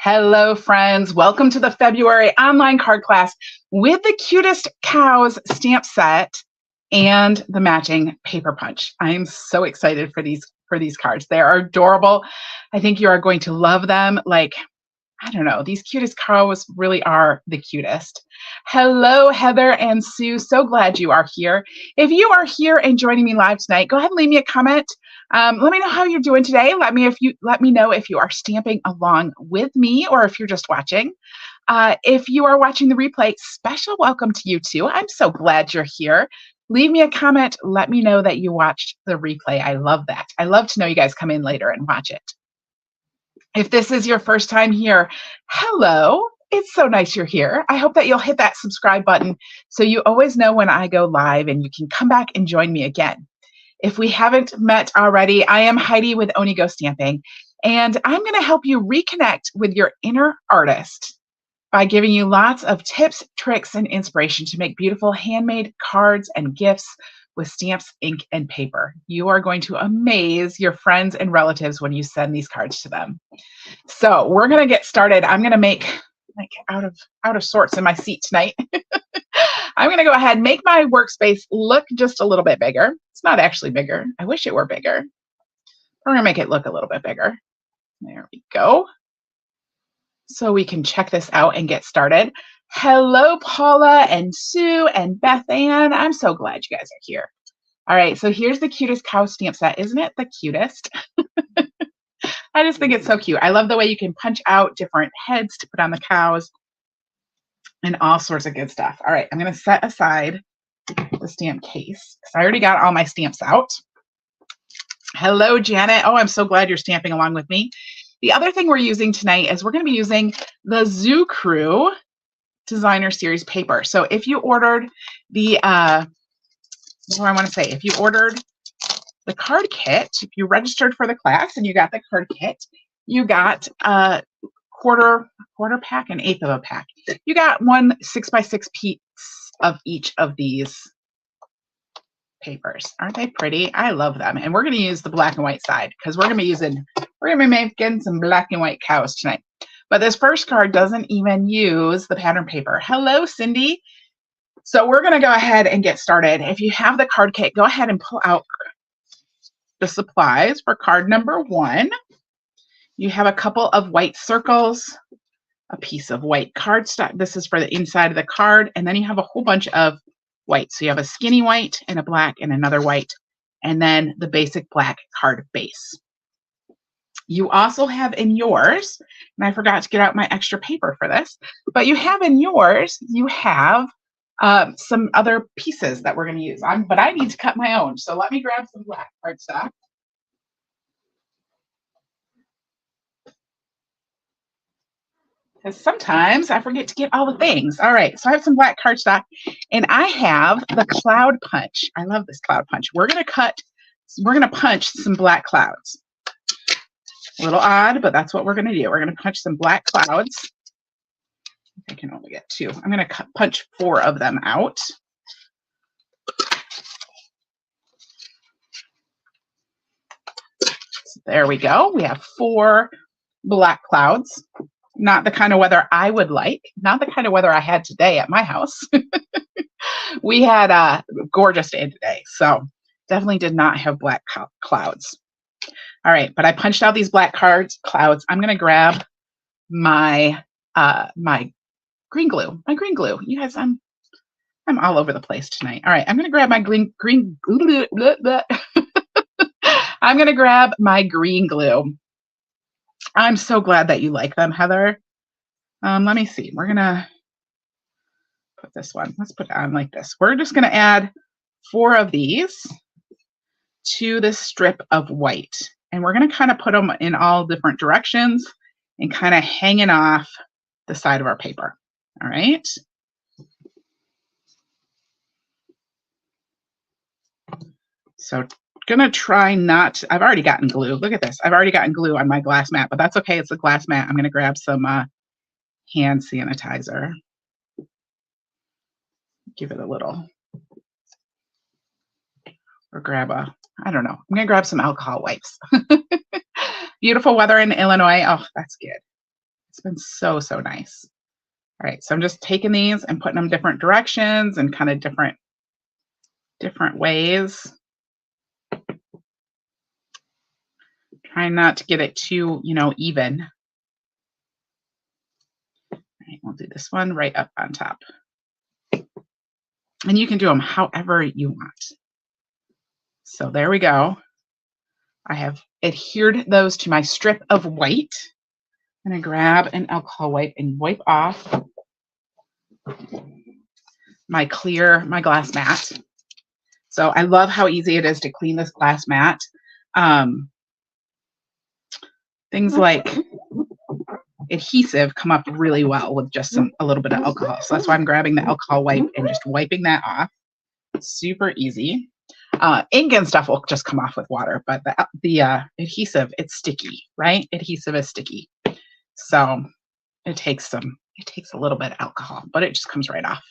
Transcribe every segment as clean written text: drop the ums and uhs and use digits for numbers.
Hello, friends. Welcome to the February online card class with the Cutest Cows stamp set and the matching paper punch. I am so excited for these cards. They are adorable. I think you are going to love them. I don't know, these Cutest Cows really are the cutest. Hello, Heather and Sue. So glad you are here. If you are here and joining me live tonight, go ahead and leave me a comment. Let me know how you're doing today. Let me know if you are stamping along with me or if you're just watching. If you are watching the replay, special welcome to you too. I'm so glad you're here. Leave me a comment. Let me know that you watched the replay. I love that. I love to know you guys come in later and watch it. If this is your first time here, hello. It's so nice you're here. I hope that you'll hit that subscribe button so you always know when I go live and you can come back and join me again. If we haven't met already, I am Heidi with Onigo Stamping, and I'm going to help you reconnect with your inner artist by giving you lots of tips, tricks, and inspiration to make beautiful handmade cards and gifts with stamps, ink, and paper. You are going to amaze your friends and relatives when you send these cards to them. So we're going to get started. I'm going to make out of sorts in my seat tonight. I'm going to go ahead and make my workspace look just a little bit bigger. It's not actually bigger. I wish it were bigger. We're going to make it look a little bit bigger. There we go. So we can check this out and get started. Hello, Paula and Sue and Beth Ann. I'm so glad you guys are here. All right, so here's the Cutest Cow stamp set. Isn't it the cutest? I just think it's so cute. I love the way you can punch out different heads to put on the cows and all sorts of good stuff. All right, I'm going to set aside the stamp case because I already got all my stamps out. Hello, Janet. Oh, I'm so glad you're stamping along with me. The other thing we're using tonight is we're going to be using the Zoo Crew Designer Series paper. So if you ordered the, if you ordered the card kit, if you registered for the class and you got the card kit, you got a quarter pack, an eighth of a pack. You got one 6x6 piece of each of these papers. Aren't they pretty? I love them. And we're going to use the black and white side because we're going to be making some black and white cows tonight. But this first card doesn't even use the pattern paper. Hello, Cindy. So we're going to go ahead and get started. If you have the card kit, go ahead and pull out the supplies for card number 1. You have a couple of white circles, a piece of white cardstock. This is for the inside of the card. And then you have a whole bunch of white. So you have a skinny white and a black and another white, and then the basic black card base. You also have in yours, and I forgot to get out my extra paper for this, but you have in yours, you have some other pieces that we're going to use. But I need to cut my own. So let me grab some black cardstock. Because sometimes I forget to get all the things. All right, so I have some black cardstock, and I have the cloud punch. I love this cloud punch. We're going to punch some black clouds. A little odd, but that's what we're going to do. We're going to punch some black clouds. I can only get 2. I'm going to punch 4 of them out. So there we go. We have 4 black clouds. Not the kind of weather I would like. Not the kind of weather I had today at my house. We had a gorgeous day today, so definitely did not have black clouds. All right, but I punched out these black clouds. I'm going to grab my my green glue. You guys, I'm all over the place tonight. All right, I'm going to grab my green I'm going to grab my green glue. I'm so glad that you like them, Heather. Let me see. We're going to put this one. Let's put it on like this. We're just going to add 4 of these to this strip of white. And we're going to kind of put them in all different directions and kind of hanging off the side of our paper. All right. So gonna try not, I've already gotten glue. Look at this. I've already gotten glue on my glass mat, but that's okay. It's a glass mat. I'm gonna grab some hand sanitizer. Give it a little, or grab I don't know. I'm gonna grab some alcohol wipes. Beautiful weather in Illinois. Oh, that's good. It's been so, so nice. All right, so I'm just taking these and putting them different directions and kind of different ways. Trying not to get it too, even. All right, we'll do this one right up on top. And you can do them however you want. So there we go. I have adhered those to my strip of white. I'm going to grab an alcohol wipe and wipe off my glass mat. So I love how easy it is to clean this glass mat. Things like adhesive come up really well with just a little bit of alcohol. So that's why I'm grabbing the alcohol wipe and just wiping that off. Super easy. Ink and stuff will just come off with water, but the adhesive, it's sticky, right? Adhesive is sticky. So it takes a little bit of alcohol, but it just comes right off.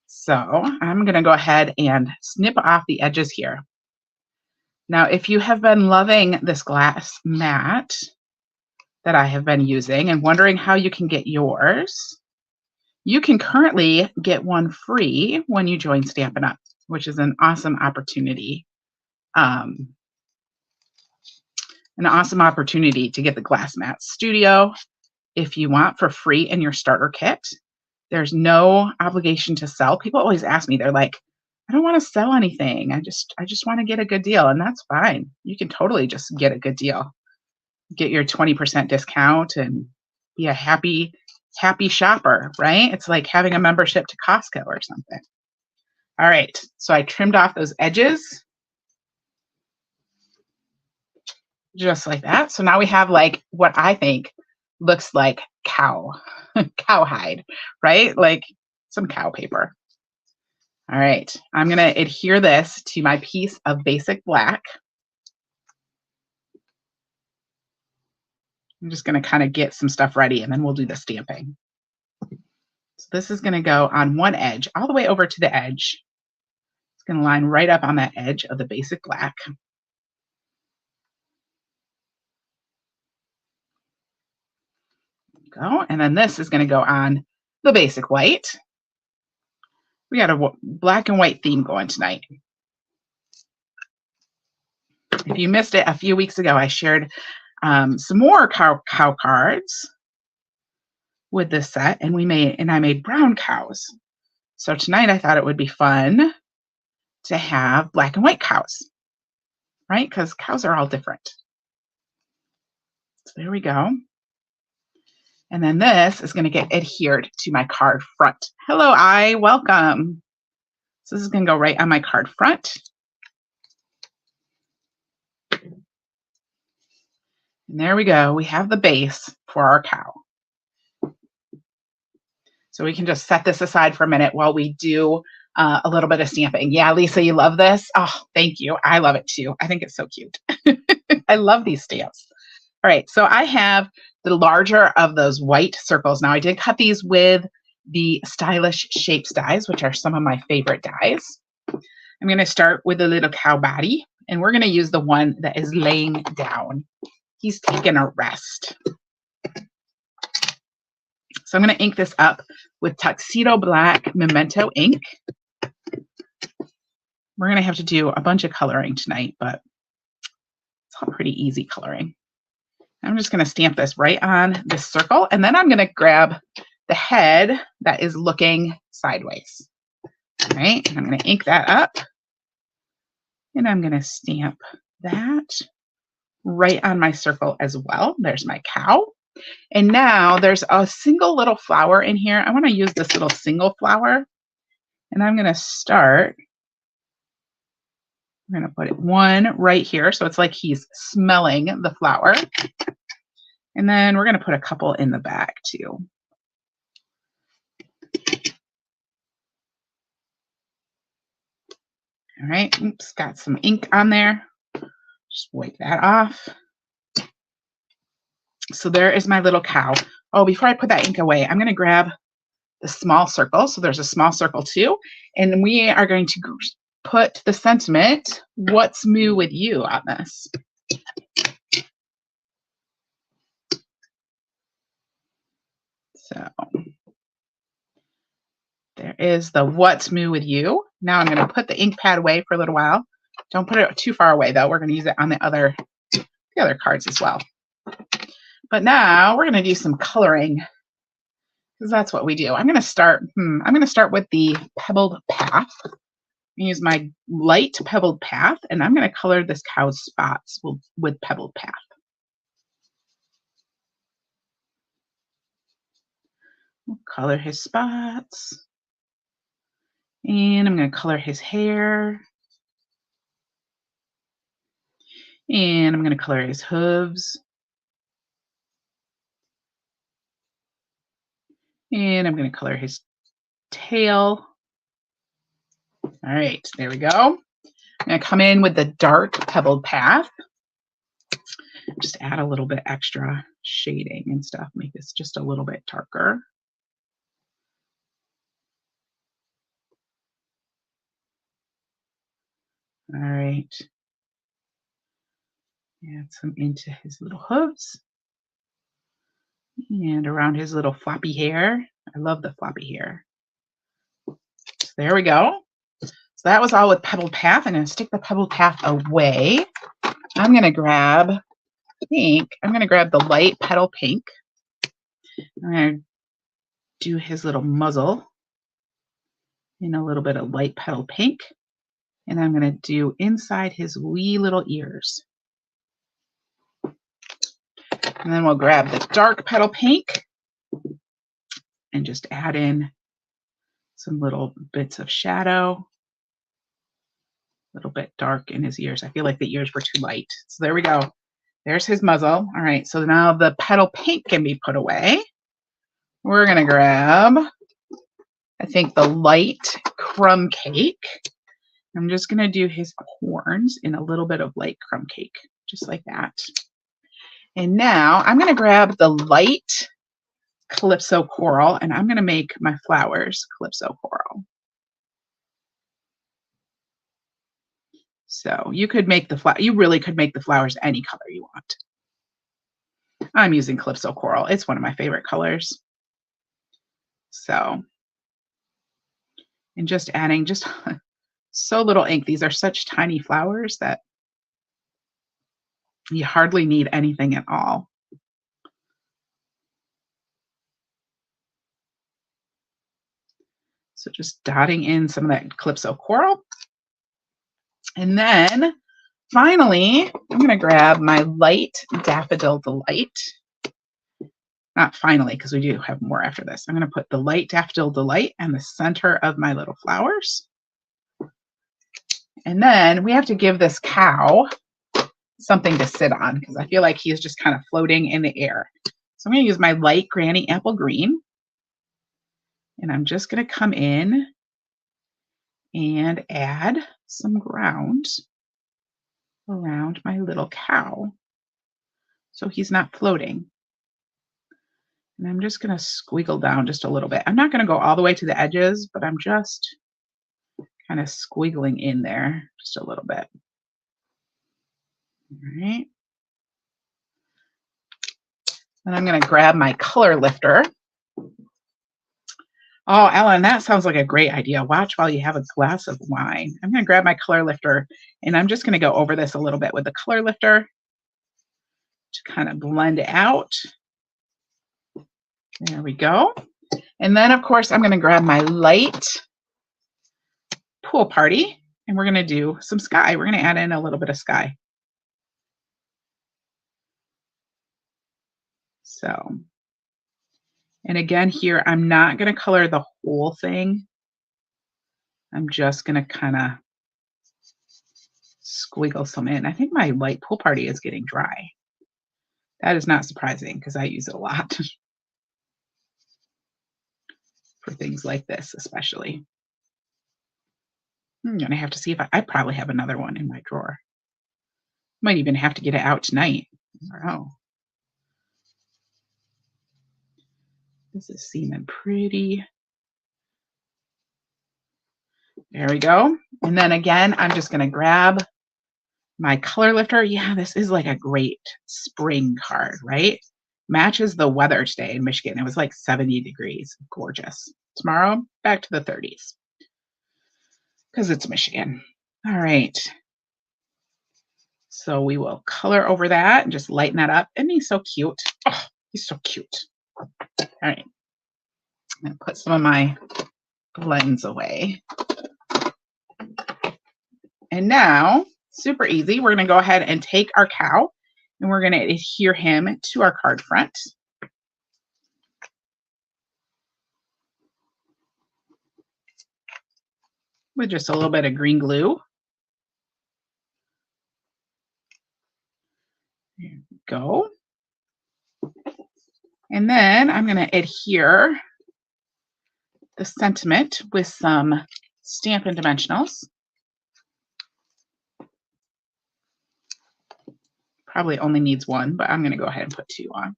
So I'm going to go ahead and snip off the edges here. Now, if you have been loving this glass mat that I have been using and wondering how you can get yours, you can currently get one free when you join Stampin' Up, which is an awesome opportunity. An awesome opportunity to get the Glass Mat Studio if you want for free in your starter kit. There's no obligation to sell. People always ask me, they're like, I don't want to sell anything. I just want to get a good deal. And that's fine. You can totally just get a good deal. Get your 20% discount and be a happy shopper, right? It's like having a membership to Costco or something. All right, so I trimmed off those edges just like that. So now we have like what I think looks like cow hide, right? Like some cow paper. All right, I'm going to adhere this to my piece of basic black. I'm just going to kind of get some stuff ready and then we'll do the stamping. So this is going to go on one edge all the way over to the edge. It's going to line right up on that edge of the basic black. Go, and then this is going to go on the basic white. We got a black and white theme going tonight. If you missed it a few weeks ago, I shared some more cow cards with this set, and I made brown cows. So tonight I thought it would be fun to have black and white cows, right? Because cows are all different. So there we go. And then this is going to get adhered to my card front. Hello, welcome. So this is going to go right on my card front. And there we go. We have the base for our cow. So we can just set this aside for a minute while we do a little bit of stamping. Yeah, Lisa, you love this? Oh, thank you. I love it too. I think it's so cute. I love these stamps. All right, so I have the larger of those white circles. Now I did cut these with the Stylish Shapes dies, which are some of my favorite dies. I'm going to start with the little cow body, and we're going to use the one that is laying down. He's taking a rest. So I'm going to ink this up with Tuxedo Black Memento ink. We're going to have to do a bunch of coloring tonight, but it's all pretty easy coloring. I'm just going to stamp this right on this circle, and then I'm going to grab the head that is looking sideways. All right, and I'm going to ink that up, and I'm going to stamp that right on my circle as well. There's my cow. And now there's a single little flower in here. I want to use this little single flower, and I'm going to start. I'm going to put one right here, so it's like he's smelling the flower. And then we're going to put a couple in the back too. All right, oops, got some ink on there. Just wipe that off. So there is my little cow. Oh, before I put that ink away, I'm going to grab the small circle. So there's a small circle too. And we are going to put the sentiment, "What's moo with you?" on this. So there is the What's Moo with You. Now I'm going to put the ink pad away for a little while. Don't put it too far away though. We're going to use it on the other cards as well. But now we're going to do some coloring because that's what we do. I'm going to start with the Pebbled Path. Use my light Pebbled Path, and I'm going to color this cow's spots with Pebbled Path. We'll color his spots, and I'm going to color his hair, and I'm going to color his hooves, and I'm going to color his tail. All right, there we go. I'm going to come in with the dark Pebbled Path. Just add a little bit extra shading and stuff, make this just a little bit darker. All right. Add some into his little hooves and around his little floppy hair. I love the floppy hair. So there we go. So that was all with Pebbled Path. I'm going to stick the Pebbled Path away. I'm going to grab pink. I'm going to grab the light petal pink. I'm going to do his little muzzle in a little bit of light petal pink. And I'm going to do inside his wee little ears. And then we'll grab the dark petal pink and just add in some little bits of shadow. A little bit dark in his ears. I feel like the ears were too light. So there we go. There's his muzzle. All right, so now the petal pink can be put away. We're going to grab, I think, the light crumb cake. I'm just going to do his horns in a little bit of light crumb cake, just like that. And now I'm going to grab the light Calypso coral, and I'm going to make my flowers Calypso coral. So you could make you really could make the flowers any color you want. I'm using Calypso coral. It's one of my favorite colors. So, and just adding just so little ink. These are such tiny flowers that you hardly need anything at all. So just dotting in some of that Calypso coral. And then finally, I'm going to grab my light Daffodil Delight. Not finally, because we do have more after this. I'm going to put the light Daffodil Delight in the center of my little flowers. And then we have to give this cow something to sit on because I feel like he's just kind of floating in the air. So I'm going to use my light Granny Apple Green. And I'm just going to come in and add some ground around my little cow so he's not floating. And I'm just going to squiggle down just a little bit. I'm not going to go all the way to the edges, but I'm just kind of squiggling in there just a little bit. All right. And I'm going to grab my color lifter. Oh, Ellen, that sounds like a great idea. Watch while you have a glass of wine. I'm going to grab my color lifter, and I'm just going to go over this a little bit with the color lifter to kind of blend it out. There we go. And then, of course, I'm going to grab my light Pool Party, and we're going to do some sky. We're going to add in a little bit of sky. So, and again here, I'm not going to color the whole thing. I'm just going to kind of squiggle some in. I think my light Pool Party is getting dry. That is not surprising because I use it a lot for things like this, especially. I'm going to have to see if I probably have another one in my drawer. Might even have to get it out tonight. Oh. This is seeming pretty. There we go. And then again, I'm just going to grab my color lifter. Yeah, this is like a great spring card, right? Matches the weather today in Michigan. It was like 70 degrees. Gorgeous. Tomorrow, back to the 30s because it's Michigan. All right. So we will color over that and just lighten that up. Isn't he so cute? Oh, he's so cute. All right. I'm going to put some of my blends away. And now, super easy, we're going to go ahead and take our cow and we're going to adhere him to our card front. With just a little bit of green glue. There we go. And then I'm going to adhere the sentiment with some Stampin' Dimensionals. Probably only needs one, but I'm going to go ahead and put 2 on.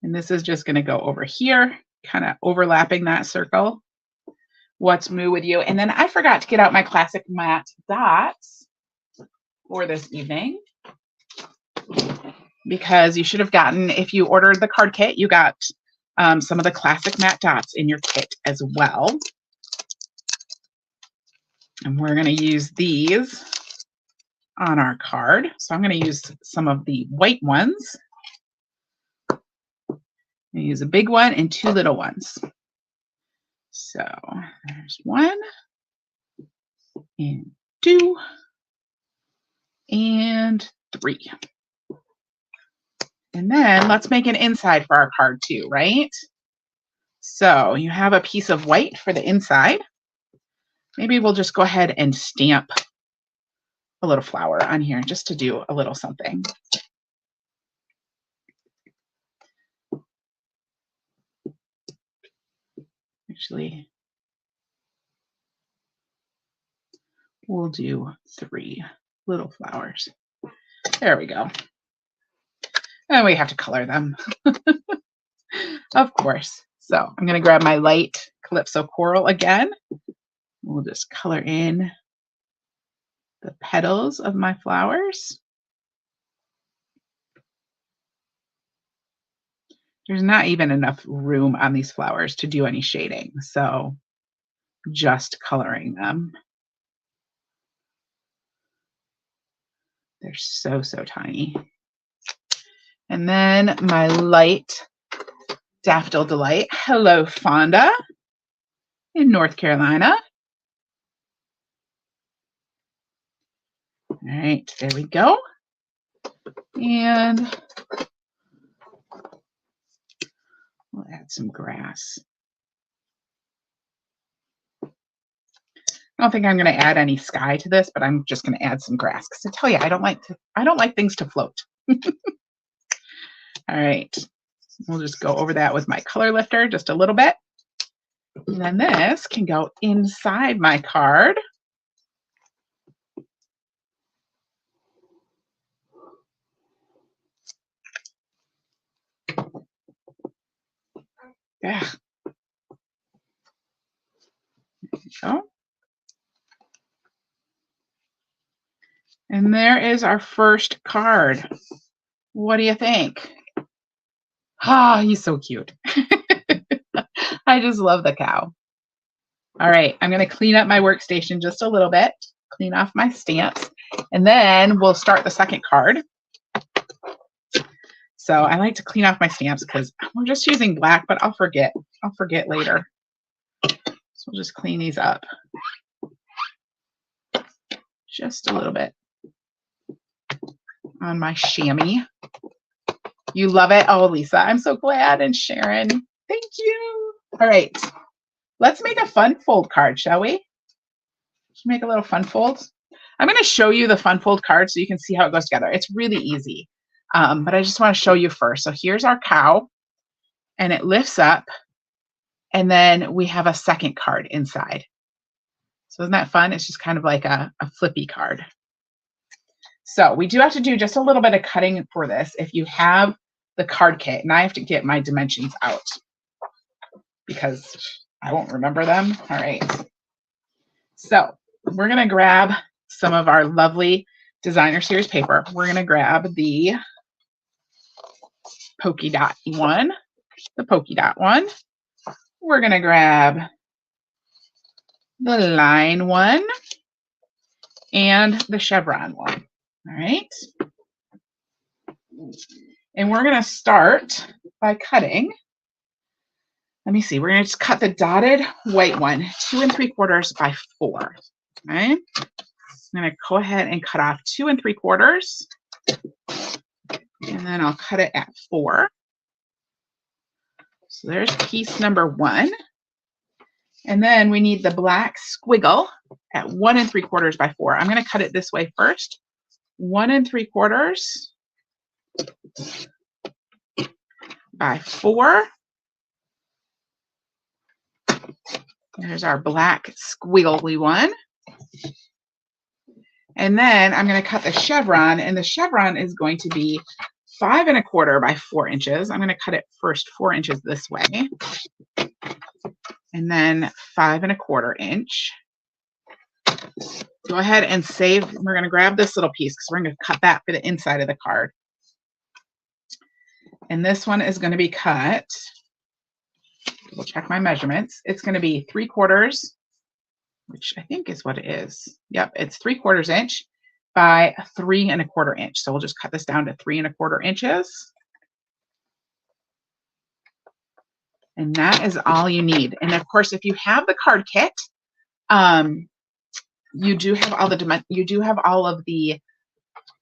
And this is just going to go over here, kind of overlapping that circle. What's moo with you? And then I forgot to get out my classic matte dots for this evening, because you should have gotten, if you ordered the card kit, you got some of the classic matte dots in your kit as well. And we're going to use these on our card. So I'm going to use some of the white ones. I'm going to use a big one and 2 little ones. So there's 1 and 2 and 3. And then let's make an inside for our card too, right? So you have a piece of white for the inside. Maybe we'll just go ahead and stamp a little flower on here just to do a little something. Actually, we'll do 3 little flowers. There we go. And we have to color them, of course. So I'm going to grab my light Calypso Coral again. We'll just color in the petals of my flowers. There's not even enough room on these flowers to do any shading, so just coloring them. They're so, so tiny. And then my light Daffodil Delight. Hello, Fonda in North Carolina. All right, there we go. And we'll add some grass. I don't think I'm going to add any sky to this, but I'm just going to add some grass because I tell you, I don't like things to float. All right, we'll just go over that with my color lifter just a little bit. And then this can go inside my card. Yeah. There we go. And there is our first card. What do you think? Ah, he's so cute. I just love the cow. All right, I'm going to clean up my workstation just a little bit, clean off my stamps, and then we'll start the second card. So I like to clean off my stamps because we're just using black, but I'll forget. I'll forget later. So we'll just clean these up just a little bit on my chamois. You love it? Oh, Lisa, I'm so glad. And Sharon, thank you. All right, let's make a fun fold card, shall we? Should we make a little fun fold? I'm going to show you the fun fold card so you can see how it goes together. It's really easy, but I just want to show you first. So here's our cow, and it lifts up, and then we have a second card inside. So isn't that fun? It's just kind of like a flippy card. So we do have to do just a little bit of cutting for this if you have the card kit, and I have to get my dimensions out because I won't remember them. All right. So we're going to grab some of our lovely designer series paper. We're going to grab the polka dot one, the polka dot one. We're going to grab the line one and the chevron one. All right. And we're going to start by cutting. Let me see. We're going to just cut the dotted white one, 2 3/4 by 4. Okay. I'm going to go ahead and cut off 2 3/4. And then I'll cut it at 4. So there's piece number 1. And then we need the black squiggle at 1 3/4 by 4. I'm going to cut it this way first. 1 3/4 by 4. There's our black squiggly one. And then I'm going to cut the chevron, and the chevron is going to be 5 1/4 by 4 inches. I'm going to cut it first 4 inches this way, and then 5 1/4 inch. Go ahead and save. We're going to grab this little piece because we're going to cut that for the inside of the card. And this one is going to be cut. We'll check my measurements. It's going to be 3/4, which I think is what it is. Yep, it's 3/4 inch by 3 1/4 inch. So we'll just cut this down to 3 1/4 inches. And that is all you need. And of course, if you have the card kit, you do have all of the,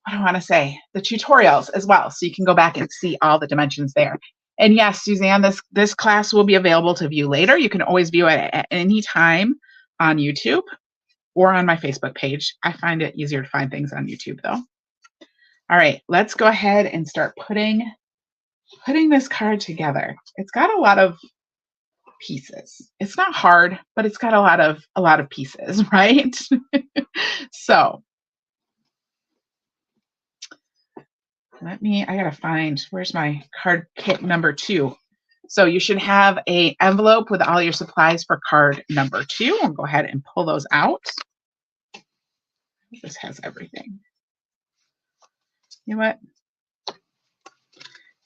what do I want to say, the tutorials as well. So you can go back and see all the dimensions there. And yes, Suzanne, this class will be available to view later. You can always view it at any time on YouTube or on my Facebook page. I find it easier to find things on YouTube though. All right, let's go ahead and start putting this card together. It's got a lot of pieces. It's not hard, but it's got a lot of pieces, right? So I gotta find, where's my card kit number 2? So you should have an envelope with all your supplies for card number 2. I'll go ahead and pull those out. This has everything. You know what?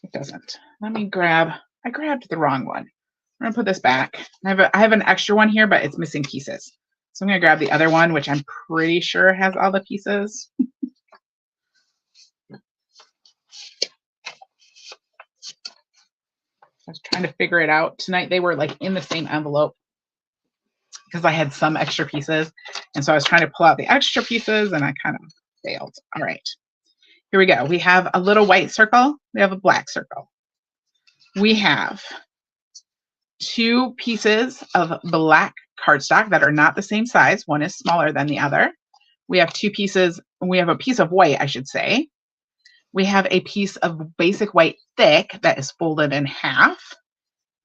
It doesn't. I grabbed the wrong one. I'm gonna put this back. I have an extra one here, but it's missing pieces. So I'm gonna grab the other one, which I'm pretty sure has all the pieces. I was trying to figure it out tonight. They were like in the same envelope because I had some extra pieces. And so I was trying to pull out the extra pieces and I kind of failed. All right, here we go. We have a little white circle. We have a black circle. We have 2 pieces of black cardstock that are not the same size. One is smaller than the other. We have 2 pieces. We have a piece of white, I should say. We have a piece of basic white thick that is folded in half.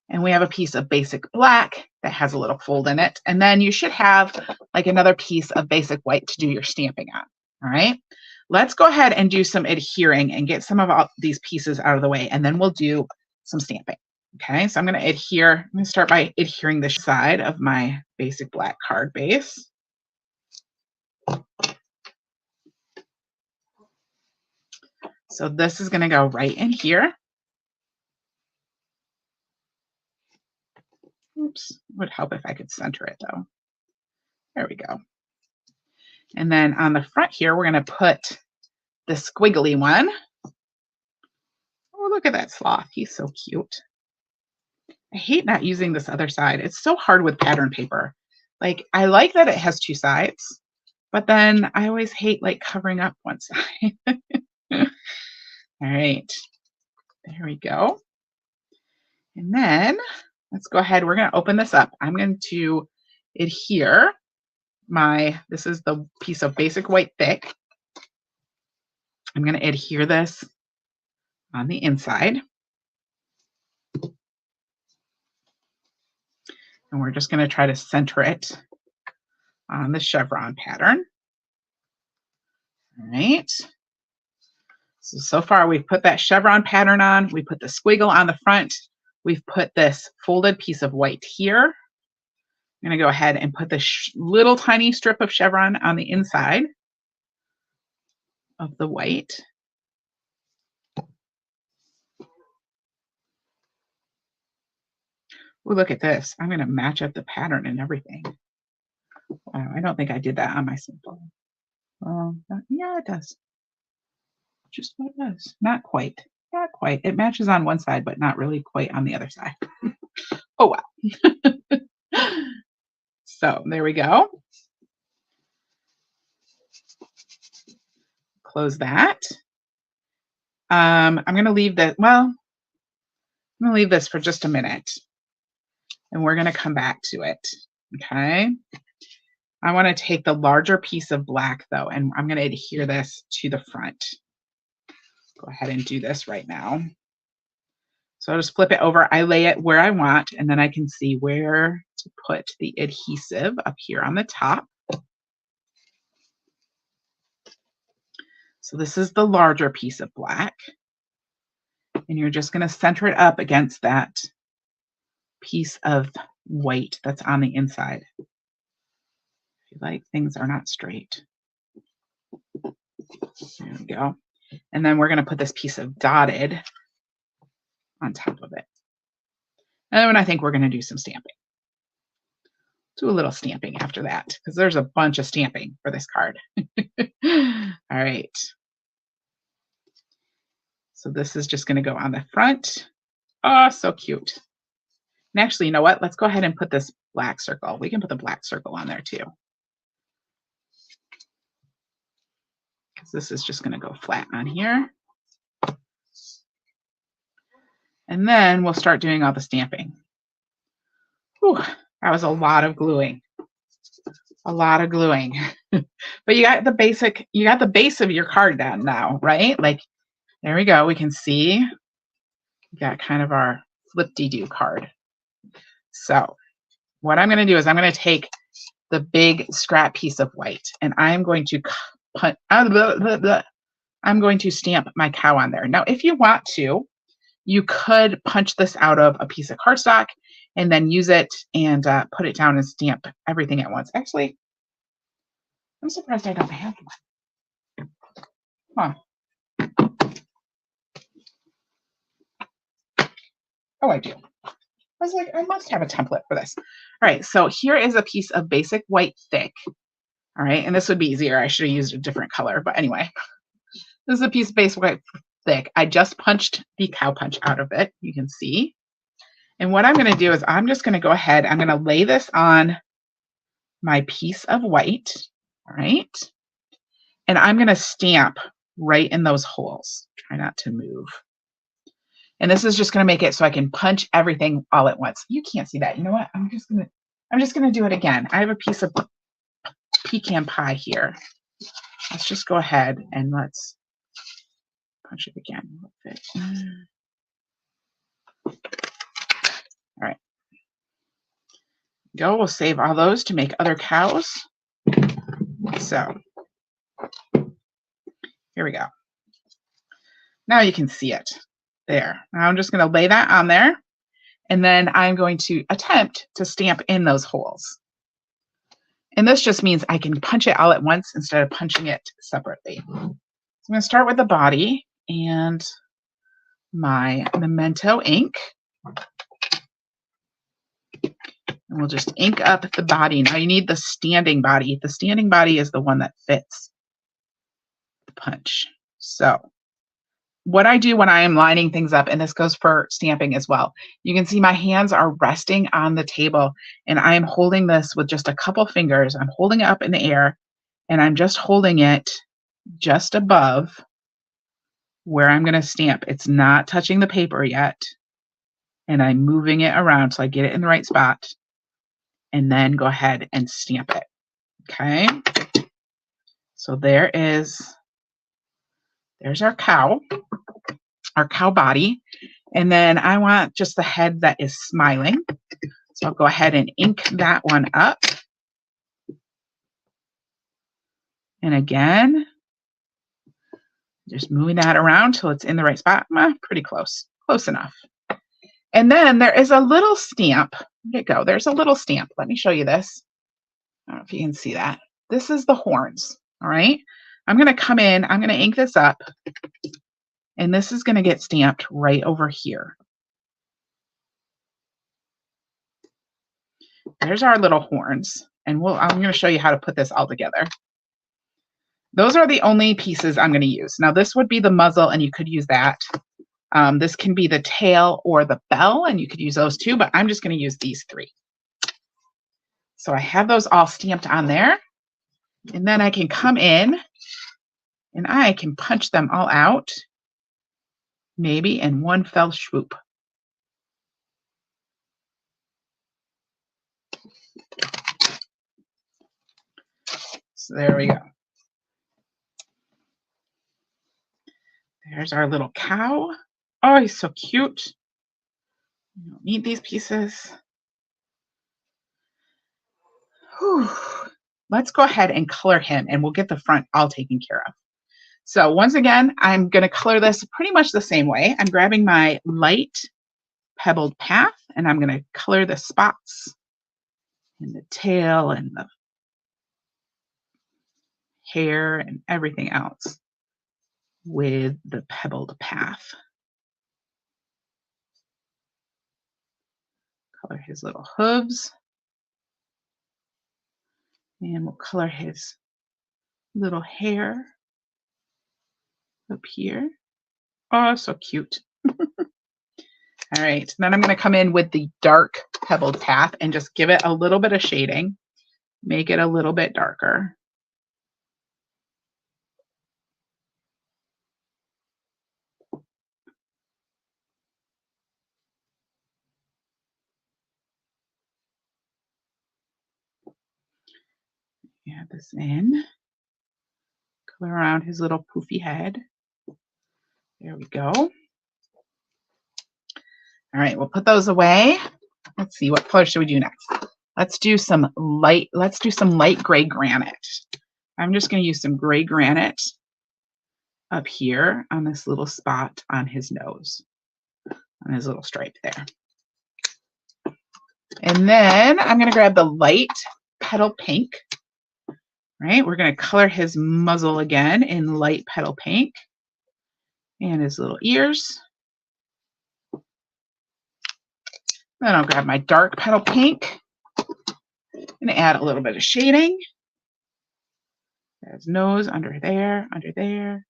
And we have a piece of basic black that has a little fold in it. And then you should have like another piece of basic white to do your stamping on. All right. Let's go ahead and do some adhering and get some of all these pieces out of the way. And then we'll do some stamping. Okay. So I'm going to adhere. I'm going to start by adhering the side of my basic black card base. So this is going to go right in here. Oops, it would help if I could center it though. There we go. And then on the front here, we're going to put the squiggly one. Oh, look at that sloth. He's so cute. I hate not using this other side. It's so hard with pattern paper. Like, I like that it has 2 sides, but then I always hate like covering up one side. All right, there we go. And then let's go ahead. We're going to open this up. I'm going to adhere this is the piece of basic white thick. I'm going to adhere this on the inside. And we're just going to try to center it on the chevron pattern. All right. So far we've put that chevron pattern on. We put the squiggle on the front. We've put this folded piece of white here. I'm going to go ahead and put this little tiny strip of chevron on the inside of the white. Ooh, look at this. I'm going to match up the pattern and everything. Wow, I don't think I did that on my sample. Yeah, it does. Just what it does. Not quite. Not quite. It matches on one side, but not really quite on the other side. Oh, wow. So there we go. Close that. I'm going to leave that. Well, I'm going to leave this for just a minute, and we're going to come back to it. Okay. I want to take the larger piece of black though, and I'm going to adhere this to the front. Go ahead and do this right now. So I'll just flip it over. I lay it where I want, and then I can see where to put the adhesive up here on the top. So this is the larger piece of black. And you're just going to center it up against that piece of white that's on the inside. If you like, things are not straight. There we go. And then we're going to put this piece of dotted on top of it. And then I think we're going to do some stamping. Do a little stamping after that, because there's a bunch of stamping for this card. All right. So this is just going to go on the front. Oh, so cute. And actually, you know what? Let's go ahead and put this black circle. We can put the black circle on there too. Because this is just going to go flat on here. And then we'll start doing all the stamping. Whew, that was a lot of gluing. A lot of gluing. But you got the basic, you got the base of your card down now, right? Like, there we go. We can see we got kind of our flip-de-doo card. So what I'm going to do is I'm going to take the big scrap piece of white, and I'm going to I'm going to stamp my cow on there. Now, if you want to, you could punch this out of a piece of cardstock and then use it and put it down and stamp everything at once. Actually, I'm surprised I don't have one. Huh. Oh, I do. I was like, I must have a template for this. All right, so here is a piece of basic white thick. All right, and this would be easier. I should have used a different color, but anyway, this is a piece of basic white thick. I just punched the cow punch out of it, you can see. And what I'm going to do is I'm just going to go ahead, I'm going to lay this on my piece of white, all right? And I'm going to stamp right in those holes. Try not to move. And this is just going to make it so I can punch everything all at once. You can't see that. You know what? I'm just going to do it again. I have a piece of pecan pie here. Let's just go ahead and let's punch it again. All right. Go. We'll save all those to make other cows. So here we go. Now you can see it. There. Now I'm just going to lay that on there, and then I'm going to attempt to stamp in those holes. And this just means I can punch it all at once instead of punching it separately. So I'm going to start with the body and my Memento ink. And we'll just ink up the body. Now you need the standing body. The standing body is the one that fits the punch. So what I do when I am lining things up, and this goes for stamping as well, you can see my hands are resting on the table, and I am holding this with just a couple fingers. I'm holding it up in the air, and I'm just holding it just above where I'm going to stamp. It's not touching the paper yet, and I'm moving it around so I get it in the right spot, and then go ahead and stamp it. Okay, so there's our cow body. And then I want just the head that is smiling. So I'll go ahead and ink that one up. And again, just moving that around till it's in the right spot. Pretty close, close enough. And then there is a little stamp. There you go. There's a little stamp. Let me show you this. I don't know if you can see that. This is the horns. All right. I'm going to come in. I'm going to ink this up. And this is going to get stamped right over here. There's our little horns. And I'm going to show you how to put this all together. Those are the only pieces I'm going to use. Now this would be the muzzle, and you could use that. This can be the tail or the bell, and you could use those too, but I'm just going to use these three. So I have those all stamped on there, and then I can come in and I can punch them all out, maybe in one fell swoop. So there we go. There's our little cow. Oh, he's so cute. You don't need these pieces. Whew. Let's go ahead and color him, and we'll get the front all taken care of. So once again, I'm going to color this pretty much the same way. I'm grabbing my light pebbled path, and I'm going to color the spots and the tail and the hair and everything else with the pebbled path. Color his little hooves. And we'll color his little hair up here. Oh, so cute. All right, then I'm going to come in with the dark pebbled path and just give it a little bit of shading. Make it a little bit darker. Add this in. Color around his little poofy head. There we go. All right, we'll put those away. Let's see, what color should we do next? Let's do some light gray granite. I'm just going to use some gray granite up here on this little spot on his nose, on his little stripe there. And then I'm going to grab the light petal pink. Right, we're going to color his muzzle again in light petal pink and his little ears. Then I'll grab my dark petal pink and add a little bit of shading. His nose under there, under there.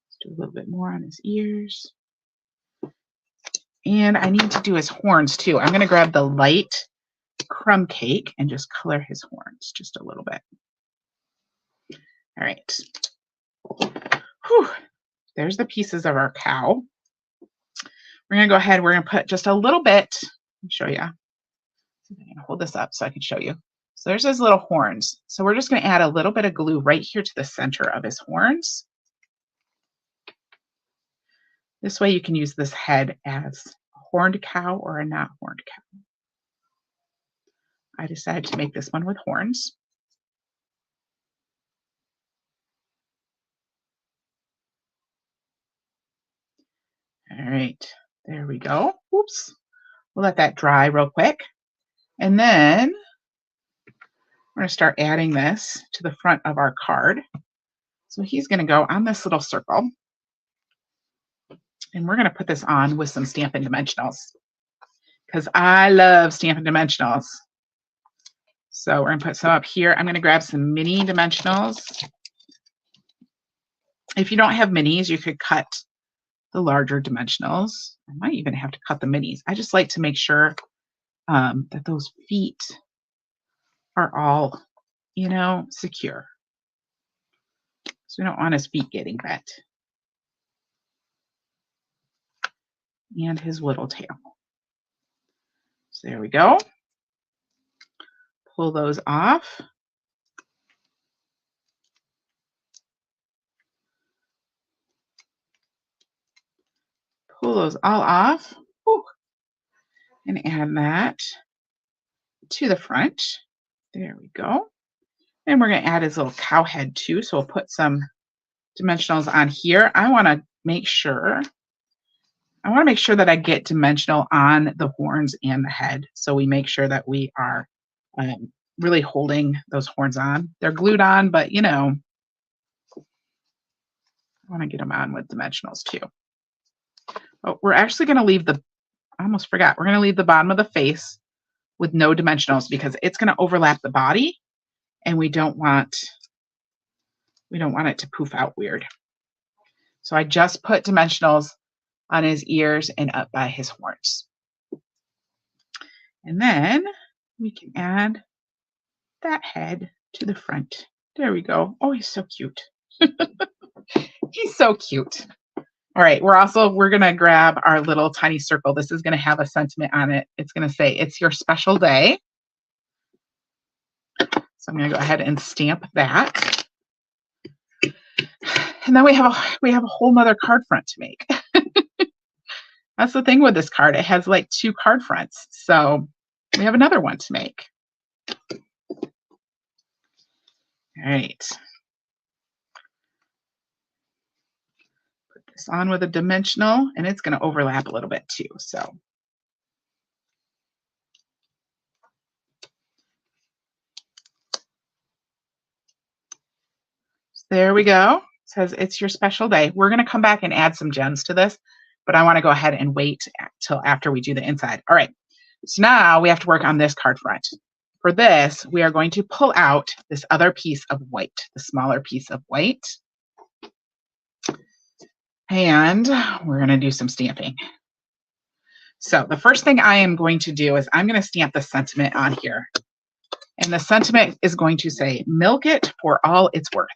Let's do a little bit more on his ears. And I need to do his horns too. I'm going to grab the light crumb cake and just color his horns just a little bit. All right. Whew. There's the pieces of our cow. We're going to go ahead. We're going to put just a little bit. Let me show you. I'm going to hold this up so I can show you. So there's his little horns. So we're just going to add a little bit of glue right here to the center of his horns. This way you can use this head as a horned cow or a not horned cow. I decided to make this one with horns. All right, there we go. Oops. We'll let that dry real quick. And then we're going to start adding this to the front of our card. So he's going to go on this little circle. And we're going to put this on with some Stampin' Dimensionals because I love Stampin' Dimensionals. So we're going to put some up here. I'm going to grab some mini dimensionals. If you don't have minis, you could cut the larger dimensionals. I might even have to cut the minis. I just like to make sure that those feet are all, you know, secure. So we don't want his feet getting bent. And his little tail. So there we go. Pull those off. Pull those all off. Whew. And add that to the front. There we go. And we're going to add his little cow head too. So we'll put some dimensionals on here. I want to make sure that I get dimensional on the horns and the head. So we make sure that we are really holding those horns on. They're glued on, but you know, I want to get them on with dimensionals too. Oh, we're actually going to leave I almost forgot. We're going to leave the bottom of the face with no dimensionals because it's going to overlap the body and we don't want it to poof out weird. So I just put dimensionals on his ears and up by his horns. And then we can add that head to the front. There we go. Oh, he's so cute. He's so cute. All right, we're going to grab our little tiny circle. This is going to have a sentiment on it. It's going to say, "It's your special day." So I'm going to go ahead and stamp that. And then we have a whole nother card front to make. That's the thing with this card. It has like 2 card fronts. So we have another one to make. All right. Put this on with a dimensional, and it's going to overlap a little bit too. So there we go. It says, "It's your special day." We're going to come back and add some gems to this, but I want to go ahead and wait till after we do the inside. All right. So now we have to work on this card front. For this, we are going to pull out this other piece of white, the smaller piece of white. And we're going to do some stamping. So the first thing I am going to do is I'm going to stamp the sentiment on here. And the sentiment is going to say, "Milk it for all it's worth."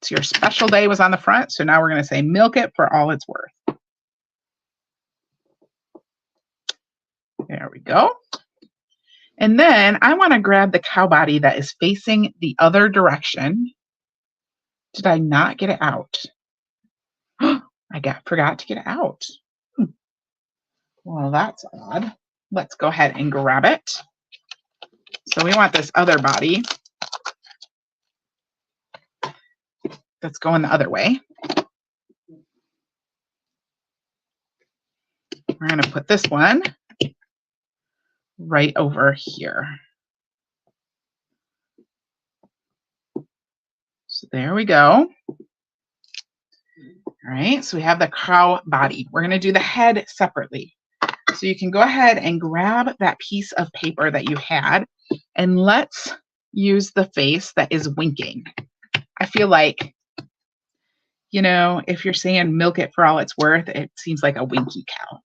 So your special day was on the front. So now we're going to say, "Milk it for all it's worth." There we go. And then I want to grab the cow body that is facing the other direction. Did I not get it out? I forgot to get it out. Well, that's odd. Let's go ahead and grab it. So we want this other body that's going the other way. We're going to put this one right over here. So there we go. All right, so we have the cow body. We're going to do the head separately. So you can go ahead and grab that piece of paper that you had, and let's use the face that is winking. I feel like, you know, if you're saying "milk it for all it's worth," it seems like a winky cow.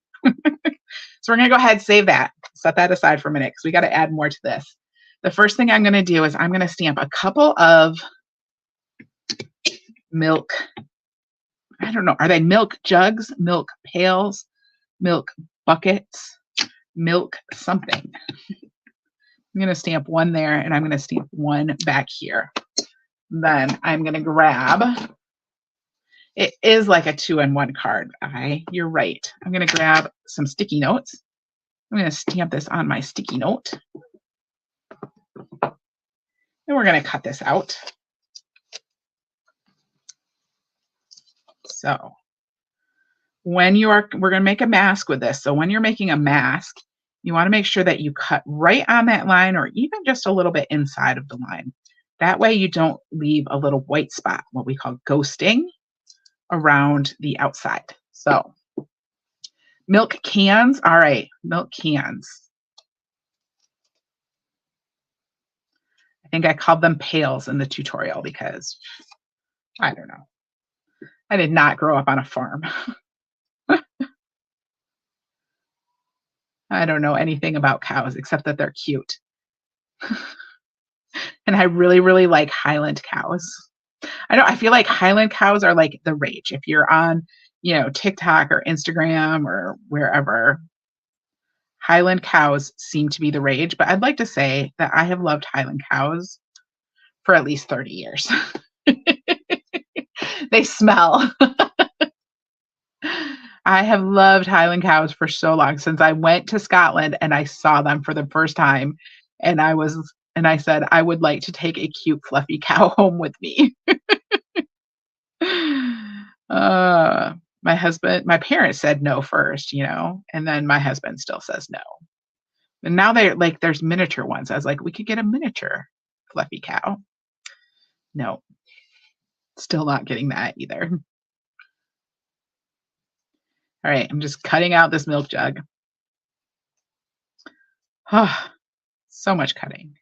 So we're going to go ahead and save that. Set that aside for a minute because we got to add more to this. The first thing I'm going to do is I'm going to stamp a couple of milk. I don't know. Are they milk jugs, milk pails, milk buckets, milk something? I'm going to stamp one there, and I'm going to stamp one back here. Then I'm going to grab, it is like a 2-in-1 card. You're right. I'm going to grab some sticky notes. I'm going to stamp this on my sticky note. And we're going to cut this out. So we're going to make a mask with this. So when you're making a mask, you want to make sure that you cut right on that line or even just a little bit inside of the line. That way you don't leave a little white spot, what we call ghosting, around the outside. So milk cans. All right, milk cans. I think I called them pails in the tutorial because I don't know. I did not grow up on a farm. I don't know anything about cows except that they're cute. And I really, really like Highland cows. I feel like Highland cows are like the rage. If you're on, you know, TikTok or Instagram or wherever, Highland cows seem to be the rage. But I'd like to say that I have loved Highland cows for at least 30 years. They smell. I have loved Highland cows for so long, since I went to Scotland and I saw them for the first time. And I said, I would like to take a cute, fluffy cow home with me. My parents said no first, you know, and then my husband still says no. And now there's miniature ones. I was like, we could get a miniature fluffy cow. No, still not getting that either. All right, I'm just cutting out this milk jug. Ah, so much cutting.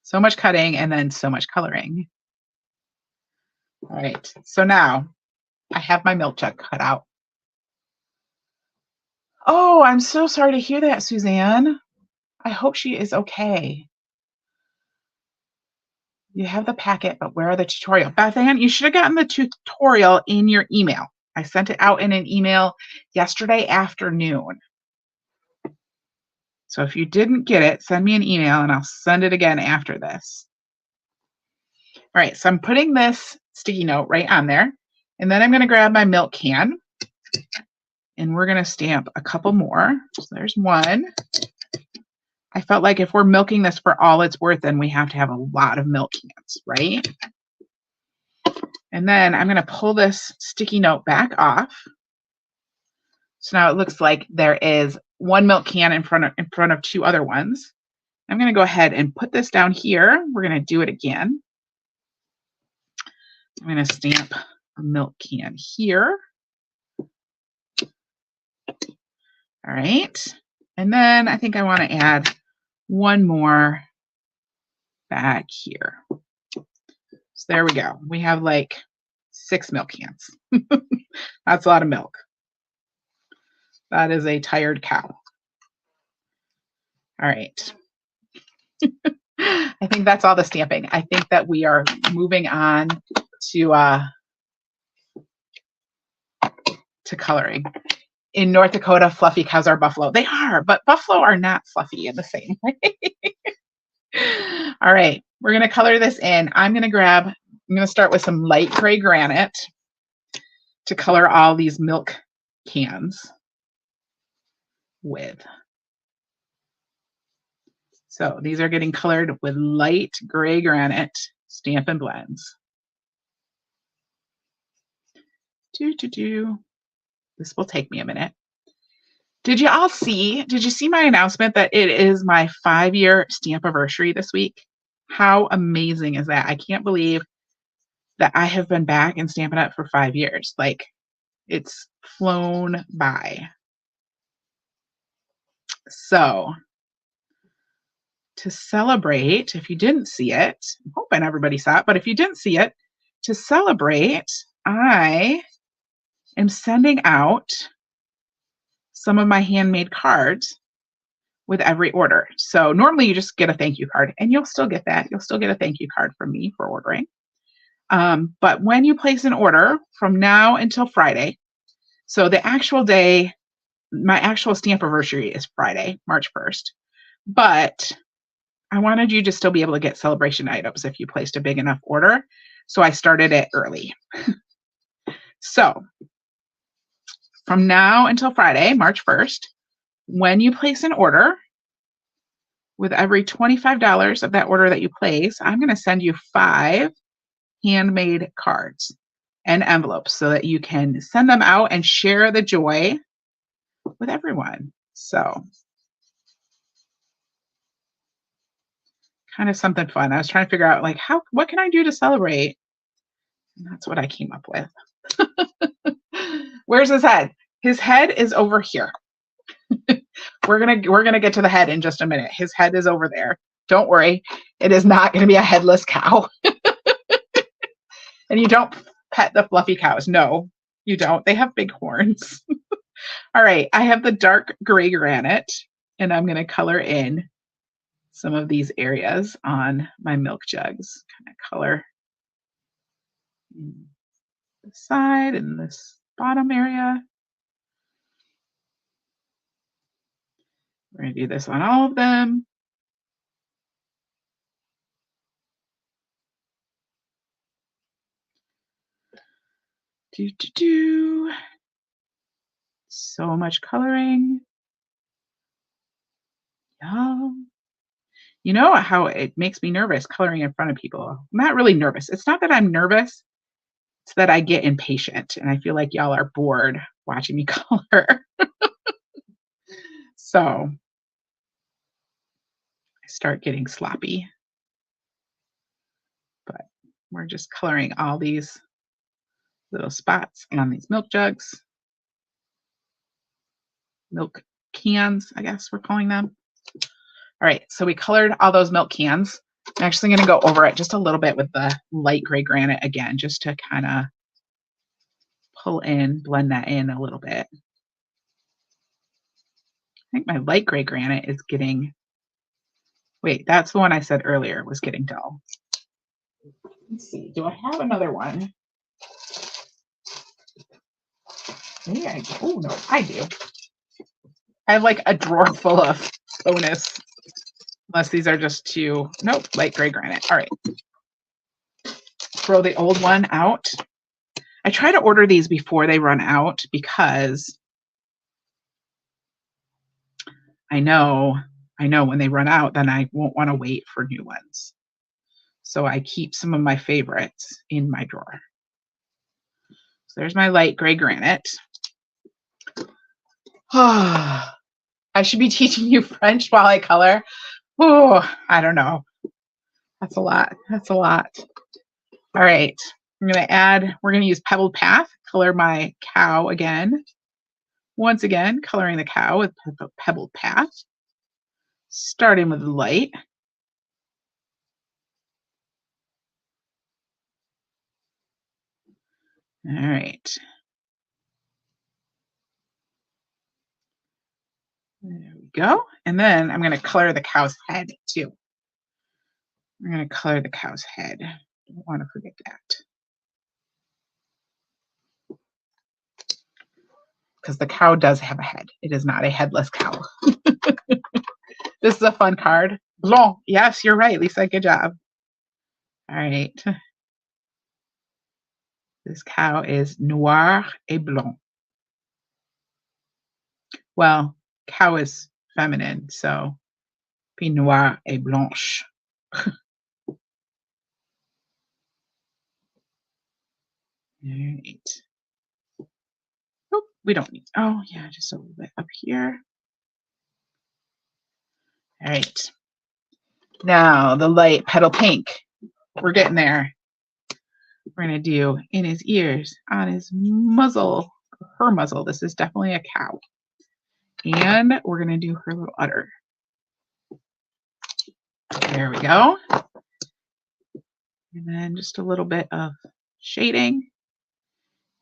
So much cutting and then so much coloring. All right, so now I have my milk jug cut out. Oh, I'm so sorry to hear that, Suzanne. I hope she is okay. You have the packet, but where are the tutorial? Beth Ann, you should have gotten the tutorial in your email. I sent it out in an email yesterday afternoon. So if you didn't get it, send me an email and I'll send it again after this. All right, so I'm putting this sticky note right on there. And then I'm going to grab my milk can and we're going to stamp a couple more. So there's one. I felt like if we're milking this for all it's worth, then we have to have a lot of milk cans, right? And then I'm going to pull this sticky note back off. So now it looks like there is one milk can in front of two other ones. I'm going to go ahead and put this down here. We're going to do it again. I'm going to stamp a milk can here. All right. And then I think I want to add one more back here. So there we go. We have like 6 milk cans. That's a lot of milk. That is a tired cow. All right. I think that's all the stamping. I think that we are moving on to coloring. In North Dakota, fluffy cows are buffalo. They are, but buffalo are not fluffy in the same way. All right, we're going to color this in. I'm going to start with some light gray granite to color all these milk cans with. So these are getting colored with light gray granite Stampin' Blends. This will take me a minute. Did you see my announcement that it is my 5-year Stampiversary this week? How amazing is that? I can't believe that I have been back in Stampin' Up! For 5 years. Like, it's flown by. So, to celebrate, if you didn't see it, I'm hoping everybody saw it, but if you didn't see it, to celebrate, I am sending out some of my handmade cards with every order. So normally you just get a thank you card, and you'll still get that. You'll still get a thank you card from me for ordering. But when you place an order from now until Friday, so the actual day, my actual Stampiversary is Friday, March 1st, but I wanted you to still be able to get celebration items if you placed a big enough order. So I started it early. So from now until Friday, March 1st, when you place an order, with every $25 of that order that you place, I'm going to send you 5 handmade cards and envelopes so that you can send them out and share the joy with everyone. So kind of something fun. I was trying to figure out like what can I do to celebrate? And that's what I came up with. Where's his head? His head is over here. We're gonna get to the head in just a minute. His head is over there. Don't worry. It is not going to be a headless cow. And you don't pet the fluffy cows. No, you don't. They have big horns. All right. I have the dark gray granite, and I'm going to color in some of these areas on my milk jugs. Kind of color the side and this bottom area. We're going to do this on all of them. So much coloring. Yum. You know how it makes me nervous coloring in front of people. I'm not really nervous. It's not that I'm nervous. It's that I get impatient and I feel like y'all are bored watching me color. So I start getting sloppy. But we're just coloring all these little spots on these milk jugs. Milk cans, I guess we're calling them. All right, so we colored all those milk cans. I'm actually going to go over it just a little bit with the light gray granite again, just to kind of blend that in a little bit. I think my light gray granite is getting, wait, that's the one I said earlier was getting dull. Let's see, do I have another one? Maybe I do. Oh, no, I do. I have like a drawer full of bonus, unless these are just too, nope, light gray granite. All right. Throw the old one out. I try to order these before they run out because I know when they run out, then I won't want to wait for new ones. So I keep some of my favorites in my drawer. So there's my light gray granite. Oh, I should be teaching you French while I color. Oh, I don't know. That's a lot. That's a lot. All right. we're going to use Pebbled Path, color my cow again. Once again, coloring the cow with Pebbled Path. Starting with the light. All right. There we go. And then I'm going to color the cow's head too. I'm going to color the cow's head. Don't want to forget that. Because the cow does have a head. It is not a headless cow. This is a fun card. Blanc. Yes, you're right, Lisa. Good job. All right. This cow is noir et blanc. Well, cow is feminine, so be noir et blanche. All right. Oh, we don't need, oh yeah, just a little bit up here. All right. Now the light petal pink. We're getting there. We're going to do in his ears, on his muzzle, her muzzle. This is definitely a cow. And we're going to do her little udder. There we go. And then just a little bit of shading.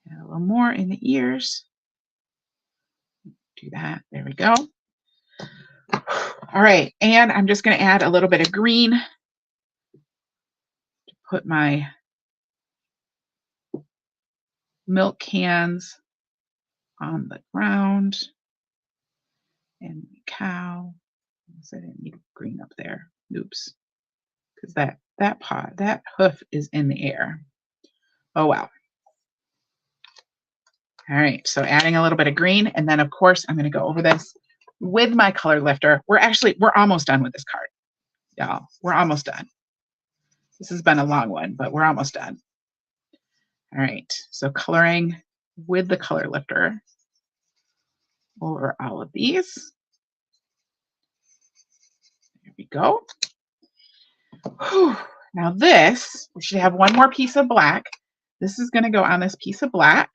And a little more in the ears. Do that. There we go. All right. And I'm just going to add a little bit of green to put my milk cans on the ground. And the cow. I didn't need green up there. Oops. Because that hoof is in the air. Oh wow. All right, so adding a little bit of green, and then of course I'm going to go over this with my color lifter. We're almost done with this card, y'all. We're almost done. This has been a long one, but we're almost done. All right, so coloring with the color lifter over all of these. There we go. Whew. Now this, we should have one more piece of black. This is going to go on this piece of black.